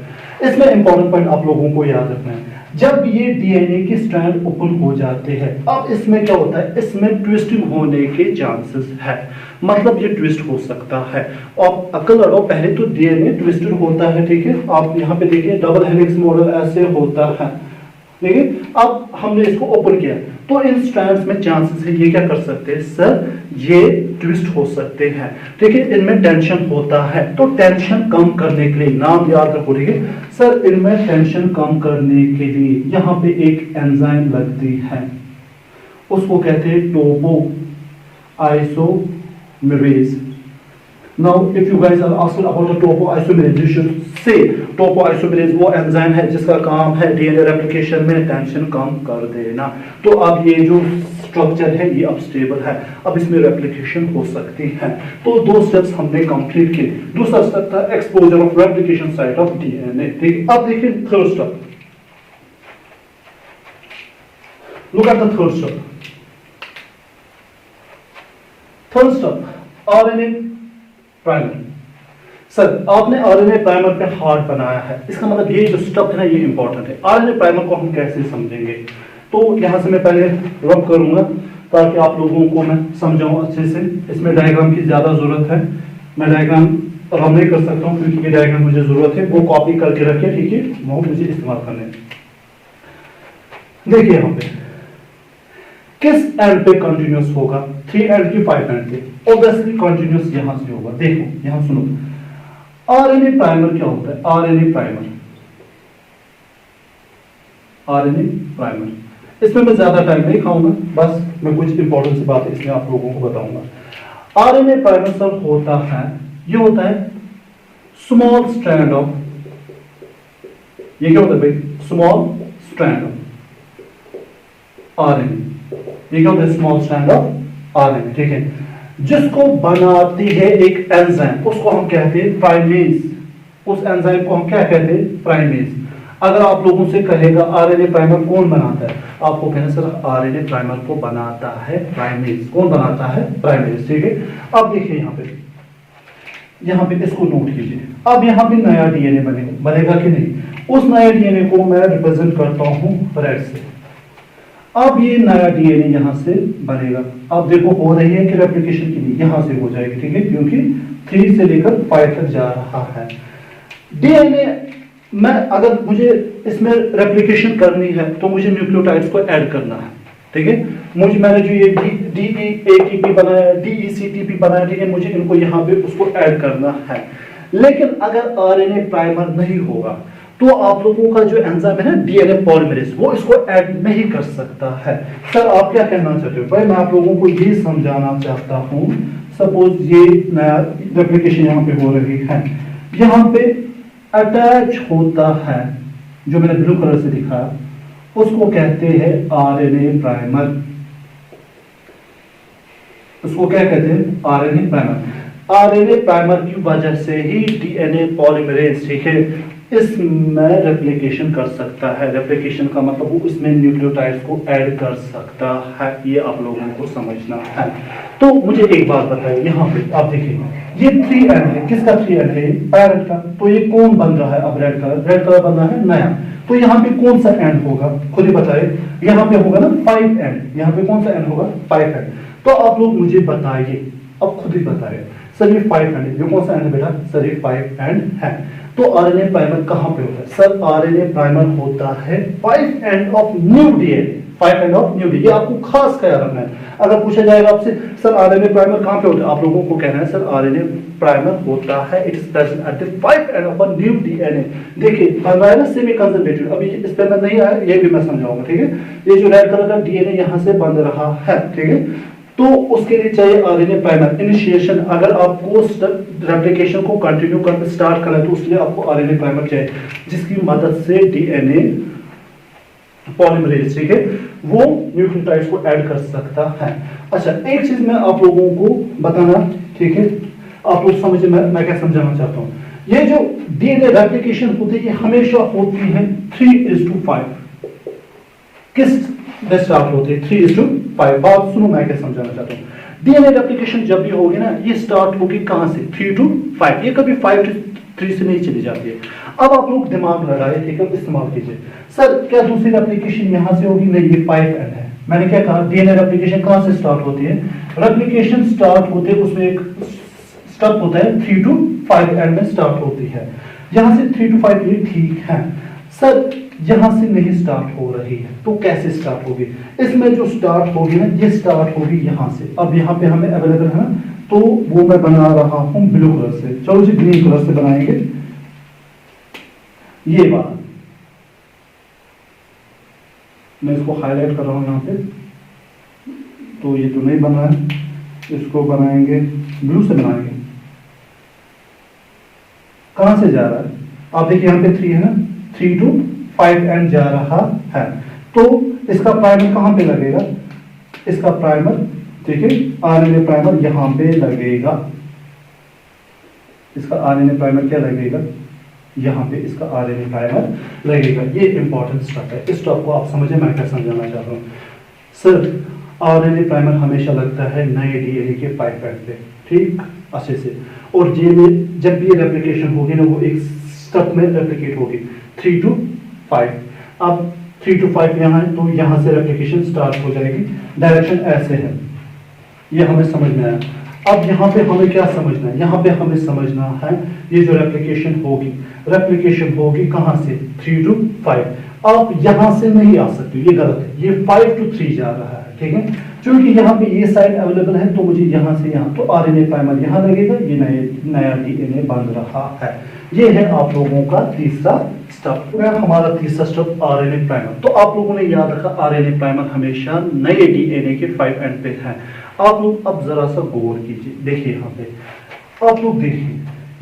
इसमें इंपॉर्टेंट पॉइंट आप लोगों को याद रखना है। जब ये डीएनए की स्ट्रैंड ओपन हो जाते हैं, अब इसमें क्या होता है, इसमें ट्विस्टिंग होने के चांसेस है, मतलब ये ट्विस्ट हो सकता है। और अकल लड़ो, पहले तो डीएनए ट्विस्टेड होता है, ठीक है, आप यहाँ पे देखिए डबल हेलिक्स मॉडल ऐसे होता है, ठीक है। अब हमने इसको ओपन किया, तो इन स्ट्रैंड्स में चांसेस है ये क्या कर सकते हैं सर, ये ट्विस्ट हो सकते हैं, ठीक है, इनमें टेंशन होता है। तो टेंशन कम करने के लिए, नाम याद रखो, ठीक है सर, इनमें टेंशन कम करने के लिए यहाँ पे एक एंजाइम लगती है, उसको कहते हैं टोपो isomerase. Now, if you guys are asking about the topoisomerase, you should say topoisomerase वो एंजाइम है जिसका काम है डीएनए रेप्लिकेशन में टेंशन कम कर देना। तो अब ये जो स्ट्रक्चर है ये अब स्टेबल है, अब इसमें रेप्लिकेशन हो सकती है। तो 2 स्टेप्स हमने कंप्लीट किए। दूसरा स्टेप था exposure of replication site of DNA, ठीक। अब देखिए third step, look at the third step. Third step RNA primer. Sir आपने आरएनए प्राइमर पे हार्ट बनाया है, इसका मतलब ये जो स्टेप है ना ये इंपॉर्टेंट है। आरएनए प्राइमर को हम कैसे समझेंगे, तो यहां से मैं पहले रब करूंगा ताकि आप लोगों को मैं समझाऊं अच्छे से। इसमें डायग्राम की ज्यादा जरूरत है, मैं डायग्राम रब नहीं कर सकता हूं क्योंकि ये डायग्राम मुझे जरूरत है, वो कॉपी करके रखिए, ठीक है, वो मुझे इस्तेमाल करने। देखिए यहां पे किस एंड पे कंटिन्यूअस होगा, 3 एंड की 5 एंड पे, ऑब्वियसली कंटिन्यूअस यहां से होगा। देखो यहां सुनो, आरएनए प्राइमर क्या होता है, आरएनए प्राइमर, आरएनए प्राइमर, इसमें मैं ज्यादा टाइम नहीं खाऊंगा, बस मैं कुछ इंपॉर्टेंट सी बातें इसमें आप लोगों को बताऊंगा। आरएनए प्राइमर सर होता है, ये होता है स्मॉल स्ट्रैंड ऑफ, ये क्या होता है भाई, स्मॉल स्ट्रैंड ऑफ आरएनए, ये क्या होता है, स्मॉल स्ट्रैंड ऑफ आरएनए, ठीक है। जिसको बनाती है एक एंजाइम, उसको हम कहते हैं प्राइमेज। उस एंजाइम को हम क्या कहते हैं? प्राइमेज। अगर आप लोगों से कहेगा आरएनए प्राइमर कौन बनाता है, आपको कहना सर आरएनए प्राइमर को बनाता है प्राइमेज। कौन बनाता है? प्राइमेज। ठीक है, अब देखिए यहाँ पे इसको नोट कीजिए। अब यहाँ पे नया डीएनए बनेगा कि नहीं? उस नए डीएनए को मैं रिप्रेजेंट करता हूँ रेड से। अब ये नया डीएनए यहाँ से बनेगा। अब देखो हो रही है कि रेप्लिकेशन के लिए यहाँ से हो जाएगी। ठीक है, क्योंकि 3 से लेकर 5 तक जा रहा है डीएनए। मैं अगर मुझे इसमें रेप्लिकेशन करनी है तो मुझे न्यूक्लियोटाइड्स को ऐड करना है। ठीक है, मैंने जो ये DEATP बनाया, DECTP बनाया, ठीक है, मुझे इनको यहाँ पे उसको ऐड करना है। लेकिन अगर आरएनए प्राइमर नहीं होगा तो आप लोगों का जो एंजाइम है ना डीएनए पॉलीमरेज, वो इसको ऐड नहीं कर सकता है। सर आप क्या कहना चाहते हो? भाई मैं आप लोगों को ये समझाना चाहता हूँ, सपोज ये नया रेप्लिकेशन यहाँ पे हो रही है, यहाँ पे अटैच होता है, जो मैंने ब्लू कलर से दिखाया उसको कहते हैं आरएनए प्राइमर। उसको क्या कहते हैं? RNA primer. आरएनए प्राइमर की वजह से ही डीएनए पॉलीमरेज, ठीक है, इसमें रेप्लिकेशन कर सकता है। रेप्लिकेशन का मतलब वो इसमें न्यूक्लियोटाइड्स को ऐड कर सकता है। ये आप लोगों को समझना है। तो मुझे एक बात बताइए, यहाँ पे आप देखिए ये 3 एंड है। किसका 3 एंड है? पैरेंट का। तो ये कौन बन रहा है? अब रेड कलर बन रहा है नया। तो यहाँ पे कौन सा एंड होगा? खुद ही बताइए। यहाँ पे होगा ना 5 एंड। यहाँ पे कौन सा एंड होगा? 5 एंड। तो आप लोग मुझे बताइए, अब खुद ही बताइए सर ये 5 एंड है, ये कौन सा एंड है बेटा? सर ये 5 एंड है। तो आरएनए प्राइमर कहां पे होता है? सर आरएनए प्राइमर होता है 5 end of new DNA. 5 end of new DNA, ये आपको खास ख्याल रखना है। अगर पूछा जाएगा आपसे सर आरएनए प्राइमर कहां पे होता है, आप लोगों को कहना है सर आरएनए प्राइमर होता है, it is present at the 5 end of a new DNA. देखिए बन रहा है ना सेमी कंजर्वेटिव। अभी इस पे मैं नहीं आया, ये भी मैं समझाऊंगा। ठीक है, ये जो रेड कलर का डीएनए यहां से बन रहा है, ठीक है, तो उसके लिए चाहिए आरएनए प्राइमर। इनिशिएशन, अगर आपको रेप्लिकेशन को कंटिन्यू करके स्टार्ट करना है तो उसके लिए आपको आरएनए प्राइमर चाहिए, जिसकी मदद से डीएनए पॉलीमरेज, ठीक है, वो न्यूक्लियोटाइड्स को ऐड कर सकता है। अच्छा एक चीज मैं आप लोगों को बताना, ठीक है, आप लोग समझे मैं क्या समझाना चाहता हूं। ये जो डीएनए रेप्लिकेशन होती है ये हमेशा होती है 3:5। किस स्टार्ट होते हैं? 3:5। बात सुनो मैं क्या समझाना चाहता हूँ। डीएनए रेप्लिकेशन जब भी होगी ना, ये स्टार्ट होगी कहां से? 3:5। ये कभी 5:3 से नहीं चली जाती है। अब आप लोग दिमाग लगाए, ठीक है, इस्तेमाल कीजिए। सर क्या दूसरी रेप्लिकेशन यहां से होगी? नहीं, ये 5 एंड है। मैंने क्या कहा? डीएनए रेप्लिकेशन कहां से स्टार्ट होती है? रेप्लिकेशन स्टार्ट होते है, उसमें एक स्टेप होता है 3:5 एंड में स्टार्ट होती है। यहां से 3:5 ये ठीक है। सर यहां से नहीं स्टार्ट हो रही है तो कैसे स्टार्ट होगी? इसमें जो स्टार्ट होगी ना, ये स्टार्ट होगी यहां से। अब यहां पे हमें अवेलेबल है ना, तो वो मैं बना रहा हूं ब्लू कलर से। चलो जी ग्रीन कलर से बनाएंगे। ये बात मैं इसको हाईलाइट कर रहा हूं यहां पे, तो ये तो नहीं बना है, इसको बनाएंगे ब्लू से बनाएंगे। कहां से जा रहा है? आप देखिए यहां पे 3 है ना, 3:5 एंड जा रहा है। तो इसका प्राइमर कहां पे लगेगा? इसका प्राइमर, ठीक है, आरएनए प्राइमर यहां पे लगेगा। इसका आरएनए प्राइमर क्या लगेगा? यहां पे इसका आरएनए प्राइमर लगेगा। ये इंपॉर्टेंट स्टेप है। इस स्टेप को आप समझे मैं क्या समझाना चाह रहा हूं। सर आरएनए प्राइमर हमेशा लगता है नए डीएनए के 5 एंड पे, ठीक, अच्छे से। और जब भी रेप्लिकेशन होगी ना, वो एक स्टेप में रेप्लिकेट होगी 3:5। अब 3:5 यहाँ है तो यहाँ से रेप्लिकेशन स्टार्ट हो जाएगी। डायरेक्शन ऐसे है, ये हमें समझ में आया। अब यहाँ पे हमें क्या समझना है? यहाँ पे हमें समझना है ये जो रेप्लिकेशन होगी कहाँ से? 3:5। आप यहाँ से नहीं आ सकते, ये गलत है, ये 5:3 जा रहा है, ठीक है। क्योंकि यहाँ पे ये साइड अवेलेबल है तो मुझे यहाँ से यहाँ, तो आरएनए प्राइमर यहाँ लगेगा, ये नया डीएनए बन रहा है। ये है आप लोगों का तीसरा स्टेप। हमारा तीसरा स्टेप आरएनए प्राइमर। तो आप लोगों ने याद रखा आरएनए प्राइमर हमेशा नए डीएनए के 5 एंड पे है। आप लोग अब जरा सा गौर कीजिए, देखिए यहाँ पे आप लोग देखिए,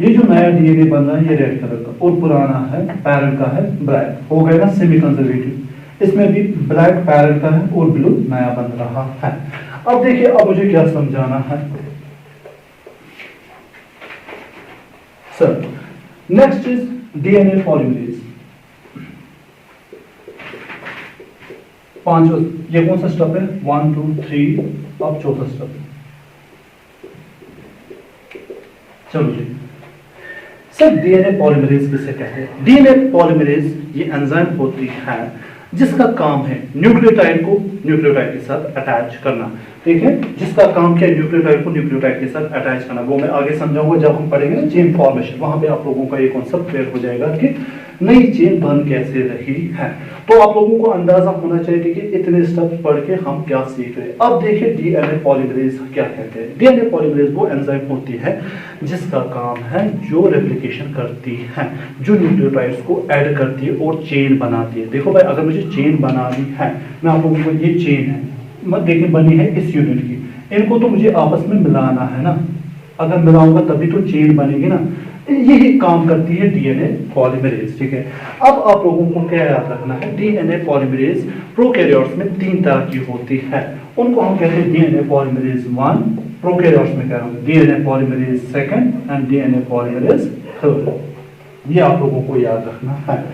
ये जो नया डीएनए बन रहा है ये रेड कलर का और पुराना है पैरेंट का है ब्लैक, हो गया ना सेमी कंजर्वेटिव। इसमें भी ब्लैक पैरेंट का है और ब्लू नया बन रहा है। अब देखिए अब मुझे क्या समझाना है, sir next is DNA polymerase. पांचवा, ये कौन सा स्टेप है? 1 2 3, अब चौथा स्टेप है। चलो जी सर, डीएनए पॉलीमरेज किसे कहते हैं? डीएनए पॉलीमरेज ये एंजाइम होती है जिसका काम है न्यूक्लियोटाइड को न्यूक्लियोटाइड के साथ अटैच करना। ठीक है, जिसका काम क्या है? न्यूक्लियोटाइड को न्यूक्लियोटाइड के साथ अटैच करना। वो मैं आगे समझाऊंगा जब हम पढ़ेंगे ना चेन फॉर्मेशन, वहां पे आप लोगों का ये कॉन्सेप्ट क्लियर हो जाएगा कि नई चेन बन कैसे रही है। तो आप लोगों को अंदाजा होना चाहिए कि इतने स्टेप्स पढ़ के हम क्या सीख रहे हैं। अब देखिए डीएनए पॉलीमरेज क्या कहते हैं। डीएनए पॉलीमरेज वो एंजाइम होती है जिसका काम है जो रेप्लिकेशन करती है, जो न्यूक्लियोटाइड्स को ऐड करती है और चेन बनाती है। देखो भाई, अगर मुझे चेन बनानी है, मैं आप लोगों को, ये चेन है, मत देखिए बनी है इस यूनिट की, इनको तो मुझे आपस में मिलाना है ना, अगर मिलाऊंगा तभी तो चेन बनेगी ना। यही काम करती है डीएनए पॉलीमरेज। ठीक है, अब आप लोगों को क्या याद रखना है? डीएनए पॉलीमरेज प्रोकैरियोट्स में 3 तरह की होती है, उनको हम कहते हैं डीएनए पॉलीमरेज 1, प्रोकैरियोट्स में कह रहा हूं DNA polymerase 2 and DNA polymerase 3। ये आप लोगों को याद रखना है।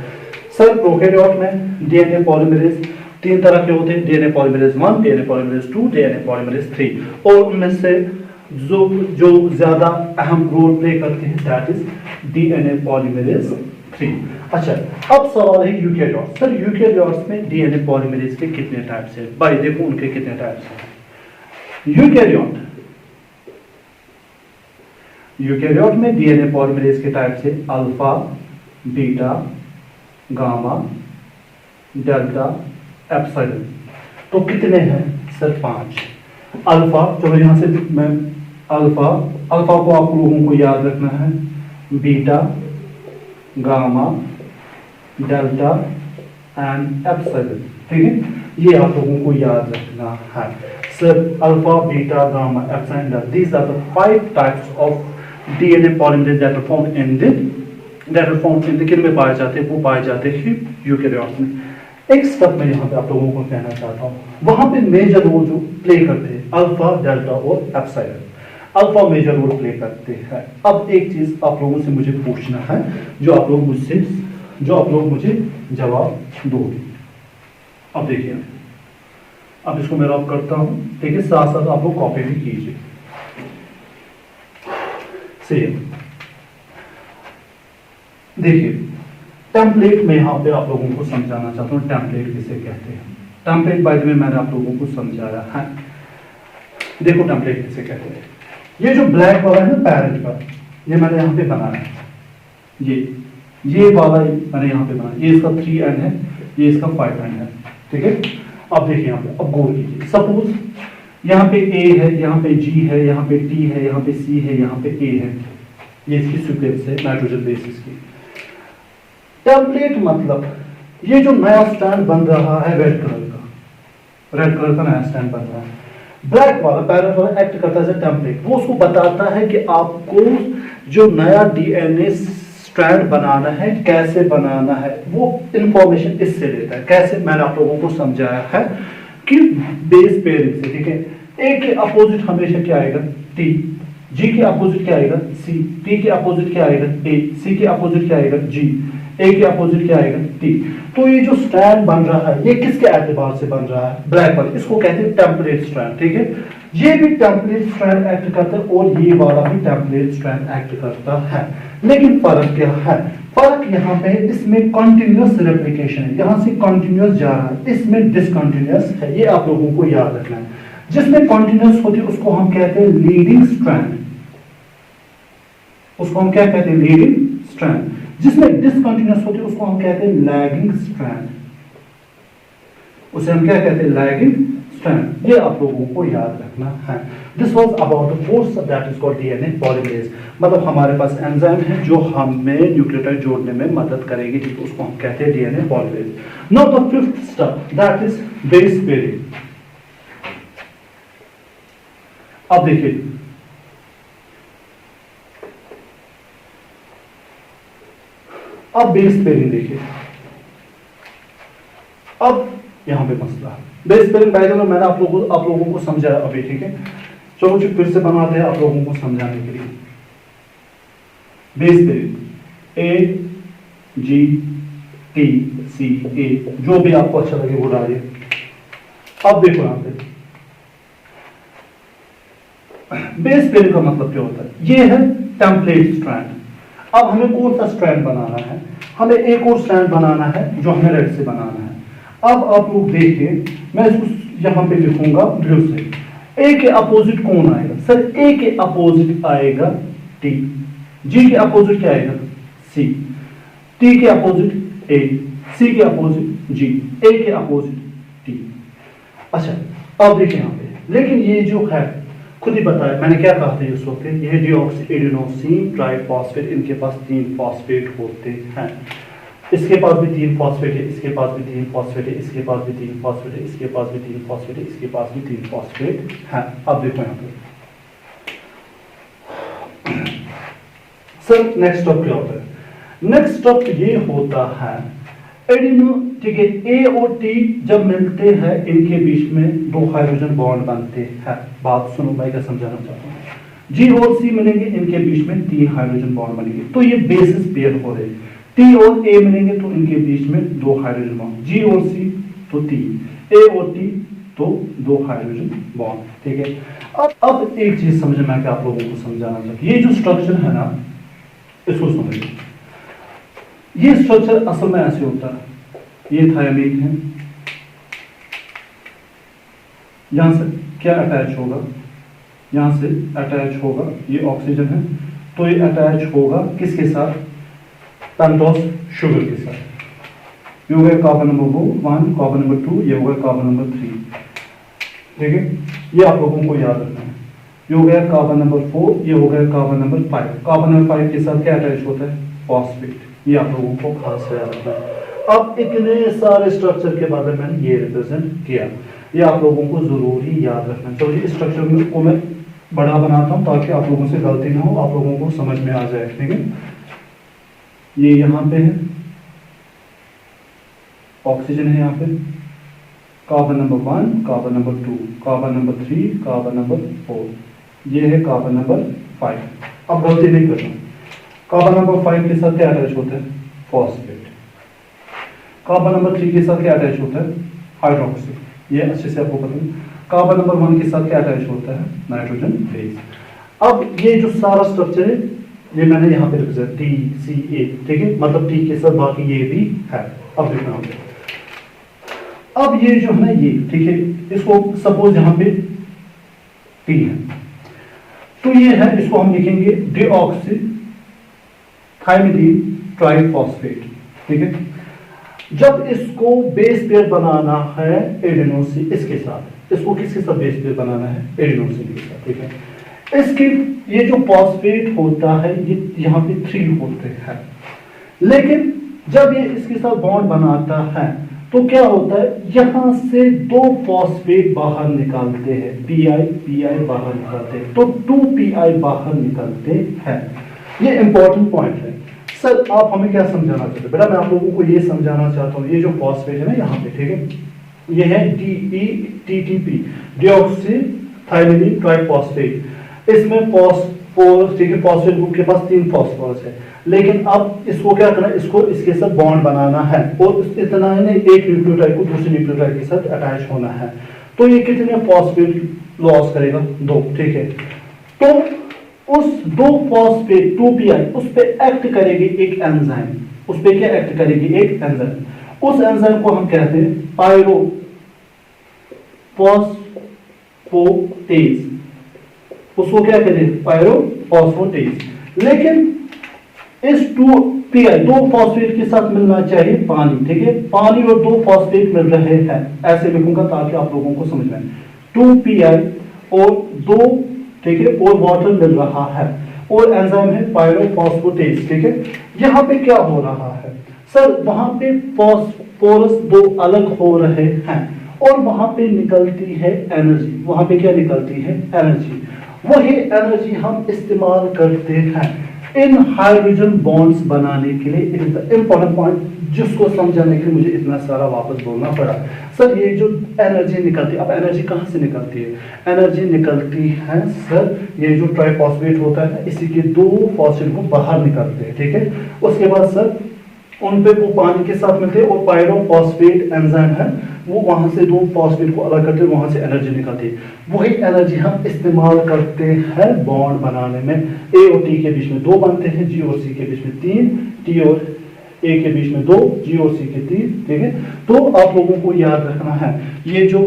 सर प्रोकैरियोट में डीएनए पॉलीमरेज 3 तरह के होते हैं, DNA polymerase 1, DNA polymerase 2, DNA polymerase 3, और उनमें से जो ज्यादा अहम रोल प्ले करते हैं दैट इज डीएनए पॉलीमरेज 3। अच्छा, अब सवाल है यूकैरियोट्स। सर यूकैरियोट्स में डीएनए पॉलीमरेज के कितने टाइप्स हैं? भाई देखो उनके कितने टाइप्स हैं। यूकैरियोट में डीएनए पॉलीमरेज के टाइप्स है alpha, beta, gamma, delta, epsilon. तो कितने हैं? सर 5। अल्फा, चलो यहां से मैं अल्फा को आप लोगों को याद रखना है, beta, gamma, delta and epsilon. ठीक है, ये आप लोगों को याद रखना है। Sir alpha, beta, gamma, epsilon, these are the 5 types of DNA polymerase that are found in the किन में पाए जाते हैं? वो पाए जाते हैं यूकैरियोट्स में। एक स्टेप मैं यहाँ पे आप लोगों को कहना चाहता हूँ, वहां पे मेजर रोल जो प्ले करते हैं अल्फा, डेल्टा और epsilon. Alpha major role play करते हैं। अब एक चीज आप लोगों से मुझे पूछना है, जो आप लोग मुझे जवाब दोगे। अब देखिए, अब इसको मैं रब करता हूं, ठीक है, साथ साथ आप लोग कॉपी भी कीजिए। सेम देखिए, टेम्पलेट में यहाँ पे आप लोगों को समझाना चाहता हूँ टेम्पलेट किसे कहते हैं। टेम्पलेट बाय द वे मैंने आप लोगों को समझाया है। देखो टेम्पलेट किसे कहते हैं। ये जो ब्लैक वाला है ना पैरेंट का, ये मैंने यहाँ पे बनाया है। ये वाला मैंने यहाँ पे बनाया, ये इसका 3 एंड है, ये इसका 5 एंड है। ठीक है, अब देखिए यहाँ पे, अब गौर कीजिए। सपोज यहाँ पे ए है, यहाँ पे जी है, यहाँ पे टी है, यहाँ पे सी है, यहाँ पे ए है। ये इसकी सीक्वेंस है नाइट्रोजन बेसिस की। टेम्पलेट मतलब ये जो नया स्टैंड बन रहा है रेड कलर का नया स्टैंड बन रहा है, ब्लैक वाला पैरेंट वाला एक्ट करता है टेम्पलेट। वो उसको बताता है कि आपको जो नया डीएनए स्ट्रैंड बनाना है, कैसे बनाना है, वो इंफॉर्मेशन इससे लेता है। कैसे? मैंने आप लोगों को समझाया है कि बेस पेयरिंग से। ठीक है, ए के अपोजिट हमेशा क्या आएगा? टी। जी के अपोजिट क्या आएगा? सी। टी के अपोजिट क्या आएगा? ए। सी के अपोजिट क्या आएगा? जी। ए के अपोजिट क्या आएगा? टी। तो ये जो स्ट्रैंड बन रहा है, ये किसके एतबार से बन रहा है? ब्लैक वाले। इसको कहते हैं टेम्पलेट स्ट्रैंड। ठीक है, ये भी टेम्पलेट स्ट्रैंड एक्ट करता है और ये वाला भी टेम्पलेट स्ट्रैंड एक्ट करता है। लेकिन फर्क क्या है? फर्क यहाँ पे इसमें कंटिन्यूअस रेप्लिकेशन है, यहाँ से कंटिन्यूअस जा रहा है, इसमें डिसकंटिन्यूअस है। ये आप लोगों को याद रखना है। जिसमें कंटिन्यूअस होती है उसको हम कहते हैं लीडिंग स्ट्रैंड। उसको हम क्या कहते हैं? Leading strand. जिसमें डिसकंटिन्यूअस होती है उसको हम कहते हैं लैगिंग स्ट्रैंड। उसे हम क्या कहते हैं? Lagging strand. ये आप लोगों को याद रखना है। This was about the fourth that is called DNA polymerase. मतलब हमारे पास एंजाइम है जो हमें न्यूक्लियोटाइड जोड़ने में मदद करेगी, ठीक है, उसको हम कहते हैं DNA polymerase. Now the fifth step that is base pairing. अब देखिए, अब बेस पेयरिंग देखिए। अब यहां पे मसला है base pairing. By the way मैंने आप लोगों को समझाया अभी। ठीक है, चलो फिर से बनाते हैं आप लोगों को समझाने के लिए। बेस पेयरिंग AGTCA, जो भी आपको अच्छा लगे वो डालिए। अब देखो यहां पे बेस पेयरिंग का मतलब क्या होता है, ये है टेम्पलेट स्ट्रैंड। अब हमें कौन सा स्ट्रैंड बनाना है, हमें एक और स्ट्रैंड बनाना है जो हमें रेड से बनाना है। अब आप लोग देखिए, मैं इसको यहां पे लिखूंगा ब्लू से। ए के अपोजिट कौन आएगा सर, ए के अपोजिट आएगा टी, जी के अपोजिट क्या आएगा सी, टी के अपोजिट ए, सी के अपोजिट जी, ए के अपोजिट टी। अच्छा अब देखिए यहां पे, लेकिन ये जो है खुद ही बताया मैंने क्या कहा था इस वक्त, ये डीऑक्सी एडेनोसिन ट्राइफॉस्फेट, इनके पास 3 फॉस्फेट होते हैं। इसके पास भी 3 फॉस्फेट है, इसके पास भी 3 फॉस्फेट है, इसके पास भी 3 फॉस्फेट है, इसके पास भी 3 फॉस्फेट है, इसके पास भी 3 फॉस्फेट है। अब देखो यहां पे सर नेक्स्ट स्टेप क्या होता है, नेक्स्ट स्टेप ये होता है एडिनो, ठीक है, ए और टी जब मिलते हैं इनके बीच में 2 हाइड्रोजन बॉन्ड बनते हैं। बात सुनो मैं क्या समझाना चाहता हूँ, जी और सी मिलेंगे इनके बीच में 3 हाइड्रोजन बॉन्ड बनेंगे, तो ये बेसिस पेयर हो रहे। टी और ए मिलेंगे तो इनके बीच में 2 हाइड्रोजन बॉन्ड, जी और सी तो 3, ए और टी तो 2 हाइड्रोजन बॉन्ड, ठीक है। अब एक चीज समझना मैं आप लोगों को समझाना चाहता हूँ, ये जो स्ट्रक्चर है ना इसको समझिए। ये स्ट्रक्चर असल में ऐसे होता है, ये थायमिक है, यहां से क्या अटैच होगा, यहां से अटैच होगा, ये ऑक्सीजन है तो ये अटैच होगा किसके साथ, पेंटोस शुगर के साथ। ये हो गया कार्बन नंबर 1, कार्बन नंबर 2, ये हो गया कार्बन नंबर 3, ठीक है। ये आप लोगों को याद रखना है। ये हो गया कार्बन नंबर 4, ये हो गया कार्बन नंबर 5। कार्बन नंबर 5 के साथ क्या अटैच होता है, फॉस्फेट। ये आप लोगों को खास याद रखना है। अब इतने सारे स्ट्रक्चर के बारे में मैंने ये रिप्रेजेंट किया, ये आप लोगों को जरूरी याद रखना है। चलो इस स्ट्रक्चर को मैं बड़ा बनाता हूं ताकि आप लोगों से गलती ना हो, आप लोगों को समझ में आ जाए, ठीक है। ये यहां पे है ऑक्सीजन है, यहाँ पे carbon number 1, carbon number 2, carbon number 3, carbon number 4, ये है कार्बन नंबर 5। अब गलती नहीं करना, कार्बन नंबर 5 के साथ क्या अटैच होता है, फॉस्फेट। कार्बन नंबर 3 के साथ क्या अटैच होता है, हाइड्रोक्सी, ये अच्छे से आपको पता है। कार्बन नंबर 1 के साथ क्या अटैच होता है, नाइट्रोजन बेस। अब ये जो सारा स्ट्रक्चर है ये मैंने यहाँ पे लिखा है TCA, ठीक है, मतलब टी के साथ बाकी ये भी है। अब देखना होगा, अब ये जो है ना ये, ठीक है, इसको सपोज यहाँ पे टी है तो ये है, इसको हम लिखेंगे डीऑक्सी थायमिडीन ट्राइफॉस्फेट, ठीक है। जब इसको बेस पेयर बनाना है एडेनोसिन इसके साथ, इसको किसके साथ बेस पेयर बनाना है, एडेनोसिन के साथ, ठीक है। इसकी ये जो फॉस्फेट होता है ये यहाँ पे 3 होते हैं, लेकिन जब ये इसके साथ बॉन्ड बनाता है तो क्या होता है, यहां से 2 फॉस्फेट बाहर निकालते हैं, पीआई बाहर निकालते हैं, तो 2 बाहर निकलते हैं। ये इंपॉर्टेंट पॉइंट है। सर आप हमें क्या समझाना चाहते हैं, बेटा मैं आप लोगों को ये समझाना चाहता हूँ, ये जो फॉस्फेट है ना यहाँ पे, ठीक है, ये है DETTP, डीऑक्सी थायमिडीन ट्राइफॉस्फेट। इसमें फॉस्फोरस, ठीक है, फॉस्फेट ग्रुप के पास 3 फॉस्फोरस है, लेकिन अब इसको क्या करना है, इसको इसके साथ बॉन्ड बनाना है और इतना है ना, एक न्यूक्लियोटाइड को दूसरे न्यूक्लियोटाइड के साथ अटैच होना है, तो ये कितने फॉस्फेट लॉस करेगा, 2, ठीक है। तो उस 2 फॉस्फेट 2PI उस पे एक्ट करेगी एक एंजाइम, उस पे क्या एक्ट करेगी, एक एंजाइम। उस एंजाइम को हम कहते हैं पायरोफॉस्फेटेज, उसको क्या कहते हैं, पायरोफॉस्फेटेज। लेकिन इस 2PI 2 फॉस्फेट के साथ मिलना चाहिए पानी, ठीक है, पानी और 2 फॉस्फेट मिल रहे हैं, ऐसे लिखूंगा ताकि आप लोगों को समझ में आए। 2PI और 2, ठीक है, और वाटर मिल रहा है और एंजाइम है पायरोफॉस्फेटेज, ठीक है। यहाँ पे क्या हो रहा है सर, वहां पे फॉस्फोरस 2 अलग हो रहे हैं और वहां पे निकलती है एनर्जी, वहां पे क्या निकलती है, एनर्जी। वही एनर्जी हम इस्तेमाल करते हैं इन हाइड्रोजन बॉन्ड्स बनाने के लिए it is the important point जिसको समझाने के लिए मुझे इतना सारा वापस बोलना पड़ा। सर ये जो एनर्जी निकलती है, अब एनर्जी कहाँ से निकलती है? एनर्जी निकलती है सर, ये जो ट्राइफॉस्फेट होता है इसी के दो फॉस्फेट को बाहर निकलते हैं, ठीक है। उसके बाद सर उन पे वो पानी के साथ मिलते हैं और पायरोफॉस्फेट एंजाइम है वो वहां से दो फॉस्फेट को अलग करते हैं, वहां से एनर्जी निकलती है। वही एनर्जी हम इस्तेमाल करते हैं बॉन्ड बनाने में। ए और टी के बीच में 2 बनते हैं, जी और सी के बीच में 3, टी और ए के बीच में 2, जी और सी के 3, ठीक है। तो आप लोगों को याद रखना है ये जो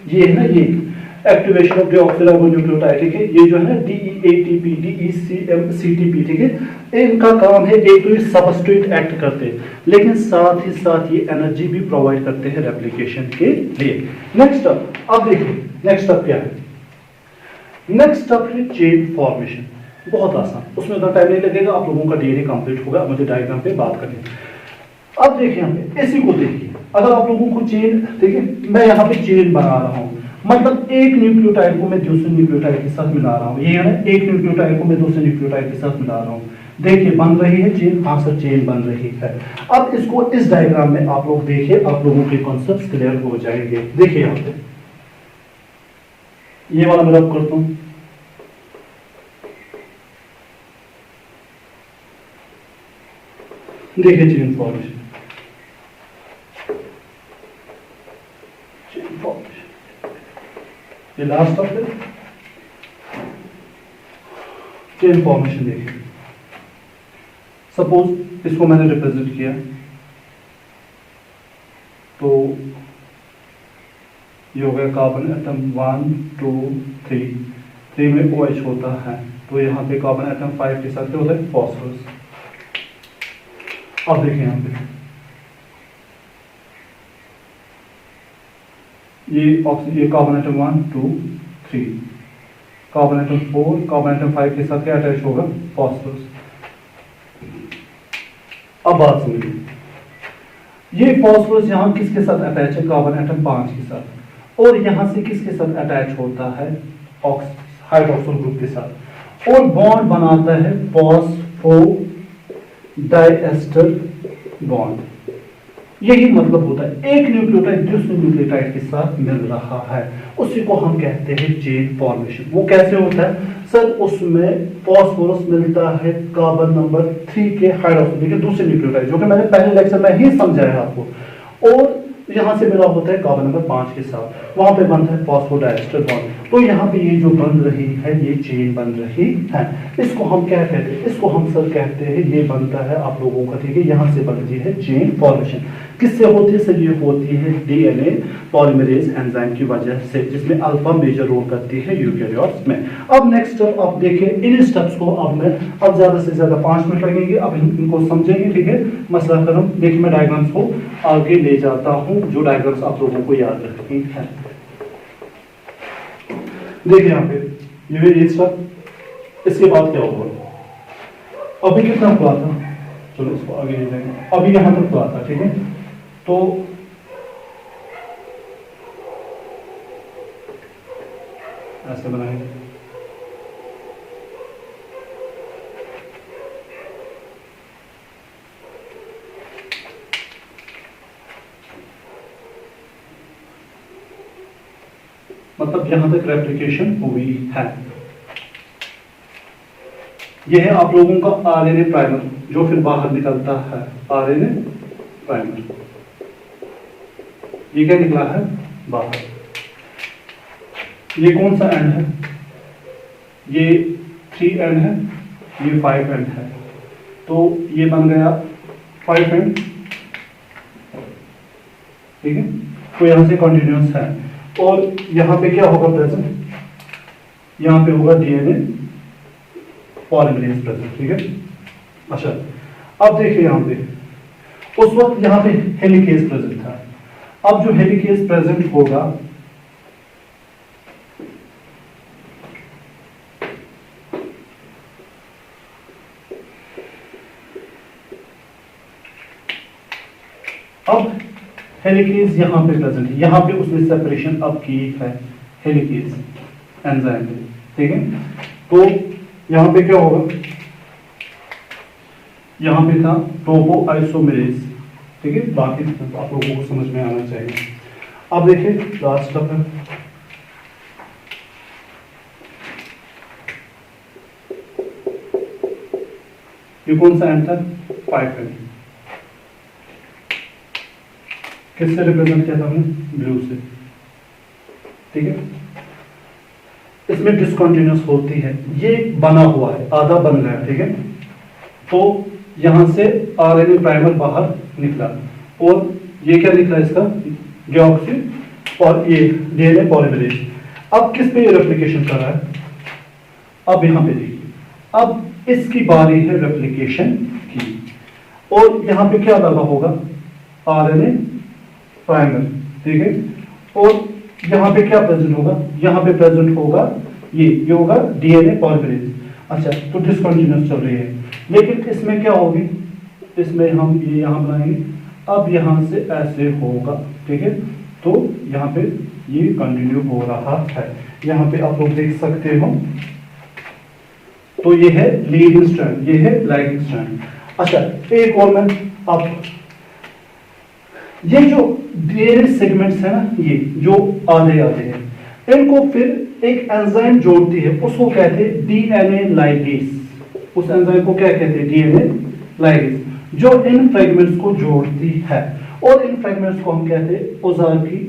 ये है ना, ये एक्टिवेशन ऑफ डीऑक्सीराइबोन्यूक्लियोटाइड, ठीक है। ये जो है ना DEATP, DECMCTP, ठीक है। इनका काम है एक तो ये सबस्ट्रेट एक्ट करते हैं, लेकिन साथ ही साथ ये एनर्जी भी प्रोवाइड करते हैं रेप्लिकेशन के लिए। नेक्स्ट स्टेप, अब देखिए नेक्स्ट स्टेप क्या है। नेक्स्ट स्टेप है चेन फॉर्मेशन। बहुत आसान, उसमें उतना टाइम नहीं लगेगा, आप लोगों का डीएनए कंप्लीट होगा। मुझे डायग्राम पे बात करनी है। अब देखिए यहाँ पे इसी को देखिए, अगर आप लोगों को चेन, देखिए मैं यहाँ पे चेन बना रहा हूँ, मतलब एक न्यूक्लियोटाइड को मैं दूसरे न्यूक्लियोटाइड के साथ मिला रहा हूँ। ये है एक न्यूक्लियोटाइड को मैं दूसरे न्यूक्लियोटाइड के साथ मिला रहा हूँ। देखिए बन रही है चेन, हाँ सर चेन बन रही है। अब इसको इस डायग्राम में आप लोग देखिए, आप लोगों के कॉन्सेप्ट क्लियर हो जाएंगे। देखिए यहाँ पे ये वाला मैं रब करता हूँ, देखिए चेन फॉर्मेशन, चेन फॉर्मेशन, ये लास्ट स्टेप है चेन फॉर्मेशन। देखिए सपोज इसको मैंने रिप्रेजेंट किया तो ये हो गया कार्बन एटम 1 2 3, 3 में OH होता है, तो यहाँ पे कार्बन एटम 5 के साथ क्या होता है? फॉस्फोरस। अब देखिए यहाँ पे ये carbon atom 1 2 3, carbon atom 4, carbon atom 5 के साथ क्या अटैच होगा? फॉस्फोरस। अब बात सुनिए, ये फॉस्फोरस यहाँ किसके साथ अटैच है? कार्बन एटम 5 के साथ। और यहां से किसके साथ अटैच होता है? हाइड्रोक्सिल ग्रुप के साथ, और बॉन्ड बनाता है फॉस्फो डाइएस्टर बॉन्ड। यही मतलब होता है एक न्यूक्लियोटाइड दूसरे न्यूक्लियोटाइड के साथ मिल रहा है, उसी को हम कहते हैं चेन फॉर्मेशन। वो कैसे होता है सर? उसमें फॉस्फोरस मिलता है कार्बन नंबर 3 के हाइड्रोक्सिल, देखिए दूसरे न्यूक्लियोटाइड, जो कि मैंने पहले लेक्चर में ही समझाया आपको, और यहां से मिला होता है कार्बन नंबर 5 के साथ, वहां पे बनता है फॉस्फोडाइएस्टर बॉन्ड। तो यहाँ पे ये जो बन रही है ये चेन बन रही है। इसको हम क्या कहते हैं? इसको हम सर कहते हैं, ये बनता है आप लोगों का, ठीक है, यहाँ से बनती है चेन फॉर्मेशन। किससे होती है सर? ये होती है डीएनए पॉलीमरेज एंजाइम की वजह से, जिसमें अल्फा मेजर रोल करती है यूकेरियोट्स में। अब नेक्स्ट स्टेप आप देखिए, इन स्टेप्स को अब ज्यादा से ज्यादा 5 मिनट लगेंगे, अब इनको समझेंगे, ठीक है। मसला खत्म। देखिए मैं डायग्राम्स को आगे ले जाता हूँ, जो डायग्राम्स आप लोगों को याद रखनी है। देखिए यहाँ पे ये स्टेप, इसके बाद क्या होगा? अभी कितना हुआ था? चलो इसको आगे ले जाएंगे। अभी यहां तक हुआ था, ठीक है। तो ऐसे बनाएंगे, मतलब यहां तक रेप्लिकेशन हुई है। यह है आप लोगों का आरएनए प्राइमर, जो फिर बाहर निकलता है आरएनए प्राइमर। ये क्या निकला है बाहर? ये कौन सा एंड है? ये 3 एंड है, ये 5 एंड है, तो ये बन गया 5 एंड, ठीक है। तो यहां से कंटिन्यूअस है, और यहां पे क्या होगा प्रेजेंट? यहां पे होगा डीएनए पॉलीमरेज प्रेजेंट, ठीक है। अच्छा अब देखिए यहां पे उस वक्त यहां पे हेलिकेज प्रेजेंट था। अब जो हेलिकेज प्रेजेंट होगा, अब हेलिकेज यहां पे प्रेजेंट है, यहां पे उसने सेपरेशन अब की है हेलिकेज एंजाइम, ठीक है। तो यहां पे क्या होगा? यहाँ पे था टोपो आइसोमेरेज, ठीक है, बाकी आप लोगों को समझ में आना चाहिए। अब देखिए लास्ट स्टेप है, ये कौन सा एंड था, 5 एंड, किससे रिप्रेजेंट किया था हमने, ब्लू से, ठीक है। इसमें डिसकंटिन्यूस होती है, ये बना हुआ है, आधा बन गया, ठीक है। तो यहां से आरएनए प्राइमर बाहर निकला और ये क्या निकला इसका, डिऑक्सी और ये डीएनए पॉलीमरेज। अब किस पे ये रेप्लिकेशन कर रहा है, अब यहां पे देखिए, अब इसकी बारी है रेप्लिकेशन की, और यहां पे क्या लगा होगा, आरएनए प्राइमर, ठीक है। और यहां पे क्या प्रेजेंट होगा, यहां पे प्रेजेंट होगा ये होगा डीएनए पॉलीमरेज। अच्छा, तो डिसकंटिन्यूस चल रही है, लेकिन इसमें क्या होगी, इसमें हम ये यहां बनाएंगे, अब यहां से ऐसे होगा, ठीक है। तो यहां पे ये कंटिन्यू हो रहा है, यहां पे आप लोग देख सकते हो। तो ये है लीडिंग स्ट्रैंड, ये है लैगिंग स्ट्रैंड। अच्छा, एक और मैं आप, ये जो डीएनए सेगमेंट्स है ना, ये जो आधे आधे हैं, इनको फिर एक एंजाइम जोड़ती है, उसको कहते हैं डीएनए लाइगेज। उस एंजाइम को क्या कहते हैं, डीएनए लाइगेज, जो इन फ्रेगमेंट्स को जोड़ती है, और इन फ्रेगमेंट्स को हम कहते हैं ओजार्की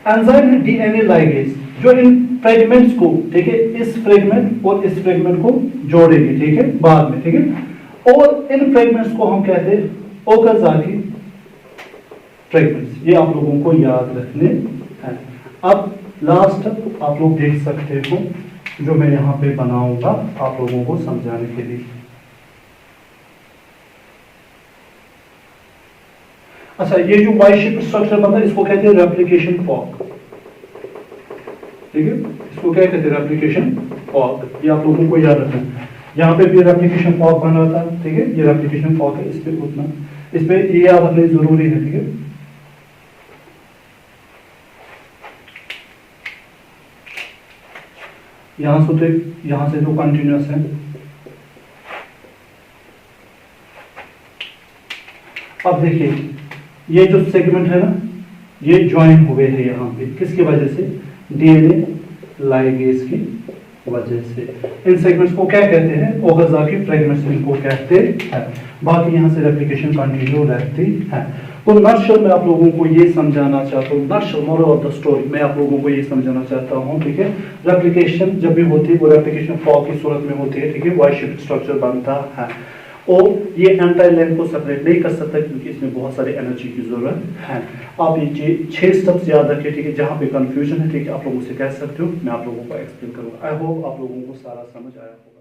एंजाइम है डीएनए लाइगेज, जो इन फ्रेगमेंट्स को, ठीक है, इस फ्रेगमेंट और इस फ्रेगमेंट को जोड़ेगी, ठीक है, बाद में, ठीक है। और इन फ्रेगमेंट्स को हम कहते हैं ओकाजाकी फ्रेगमेंट्स, ये आप लोगों को याद रखने हैं। अब लास्ट आप लोग देख सकते हो, जो मैं यहां पे बनाऊंगा आप लोगों को समझाने के लिए। अच्छा, ये जो वाई शेप स्ट्रक्चर बनता है, इसको कहते हैं रेप्लिकेशन फॉर्क, ठीक है, इसको क्या कहते हैं, रेप्लिकेशन फॉर्क, ये आप लोगों को याद रखना है। यहाँ पे भी रेप्लिकेशन फॉर्क बन रहा था, ठीक है, ये रेप्लिकेशन फॉर्क है, इस पे उतना, इस पे ये याद रखना जरूरी है, ठीक है। यहां से तो कंटिन्यूअस है। अब देखिए, ये जो सेगमेंट है ना, ये ज्वाइन हुए हैं यहाँ पे, किसकी वजह से, डीएनए लाइगेज की वजह से। इन सेगमेंट्स को क्या कहते हैं, ओकाजाकी फ्रेगमेंट्स इनको कहते हैं। बाकी यहाँ से रेप्लिकेशन कंटिन्यू रहती है। तो नटशेल में आप लोगों को ये समझाना चाहता हूँ, nutshell moral of the story मैं आप लोगों को ये समझाना चाहता हूँ, ठीक है। रेप्लिकेशन जब भी होती है वो रेप्लिकेशन फॉर्क की सूरत में होती है, ठीक है, वाई शेप स्ट्रक्चर बनता है, और ये एंटायर लेंथ को सेपरेट नहीं कर सकता, क्योंकि इसमें बहुत सारी एनर्जी की जरूरत है। आप ये 6 स्टेप्स याद रखिए, ठीक है, जहां पे कंफ्यूजन है, ठीक है, आप लोगों से कह सकते हो, मैं आप लोगों को एक्सप्लेन करूंगा। आई होप आप लोगों को सारा समझ आया होगा।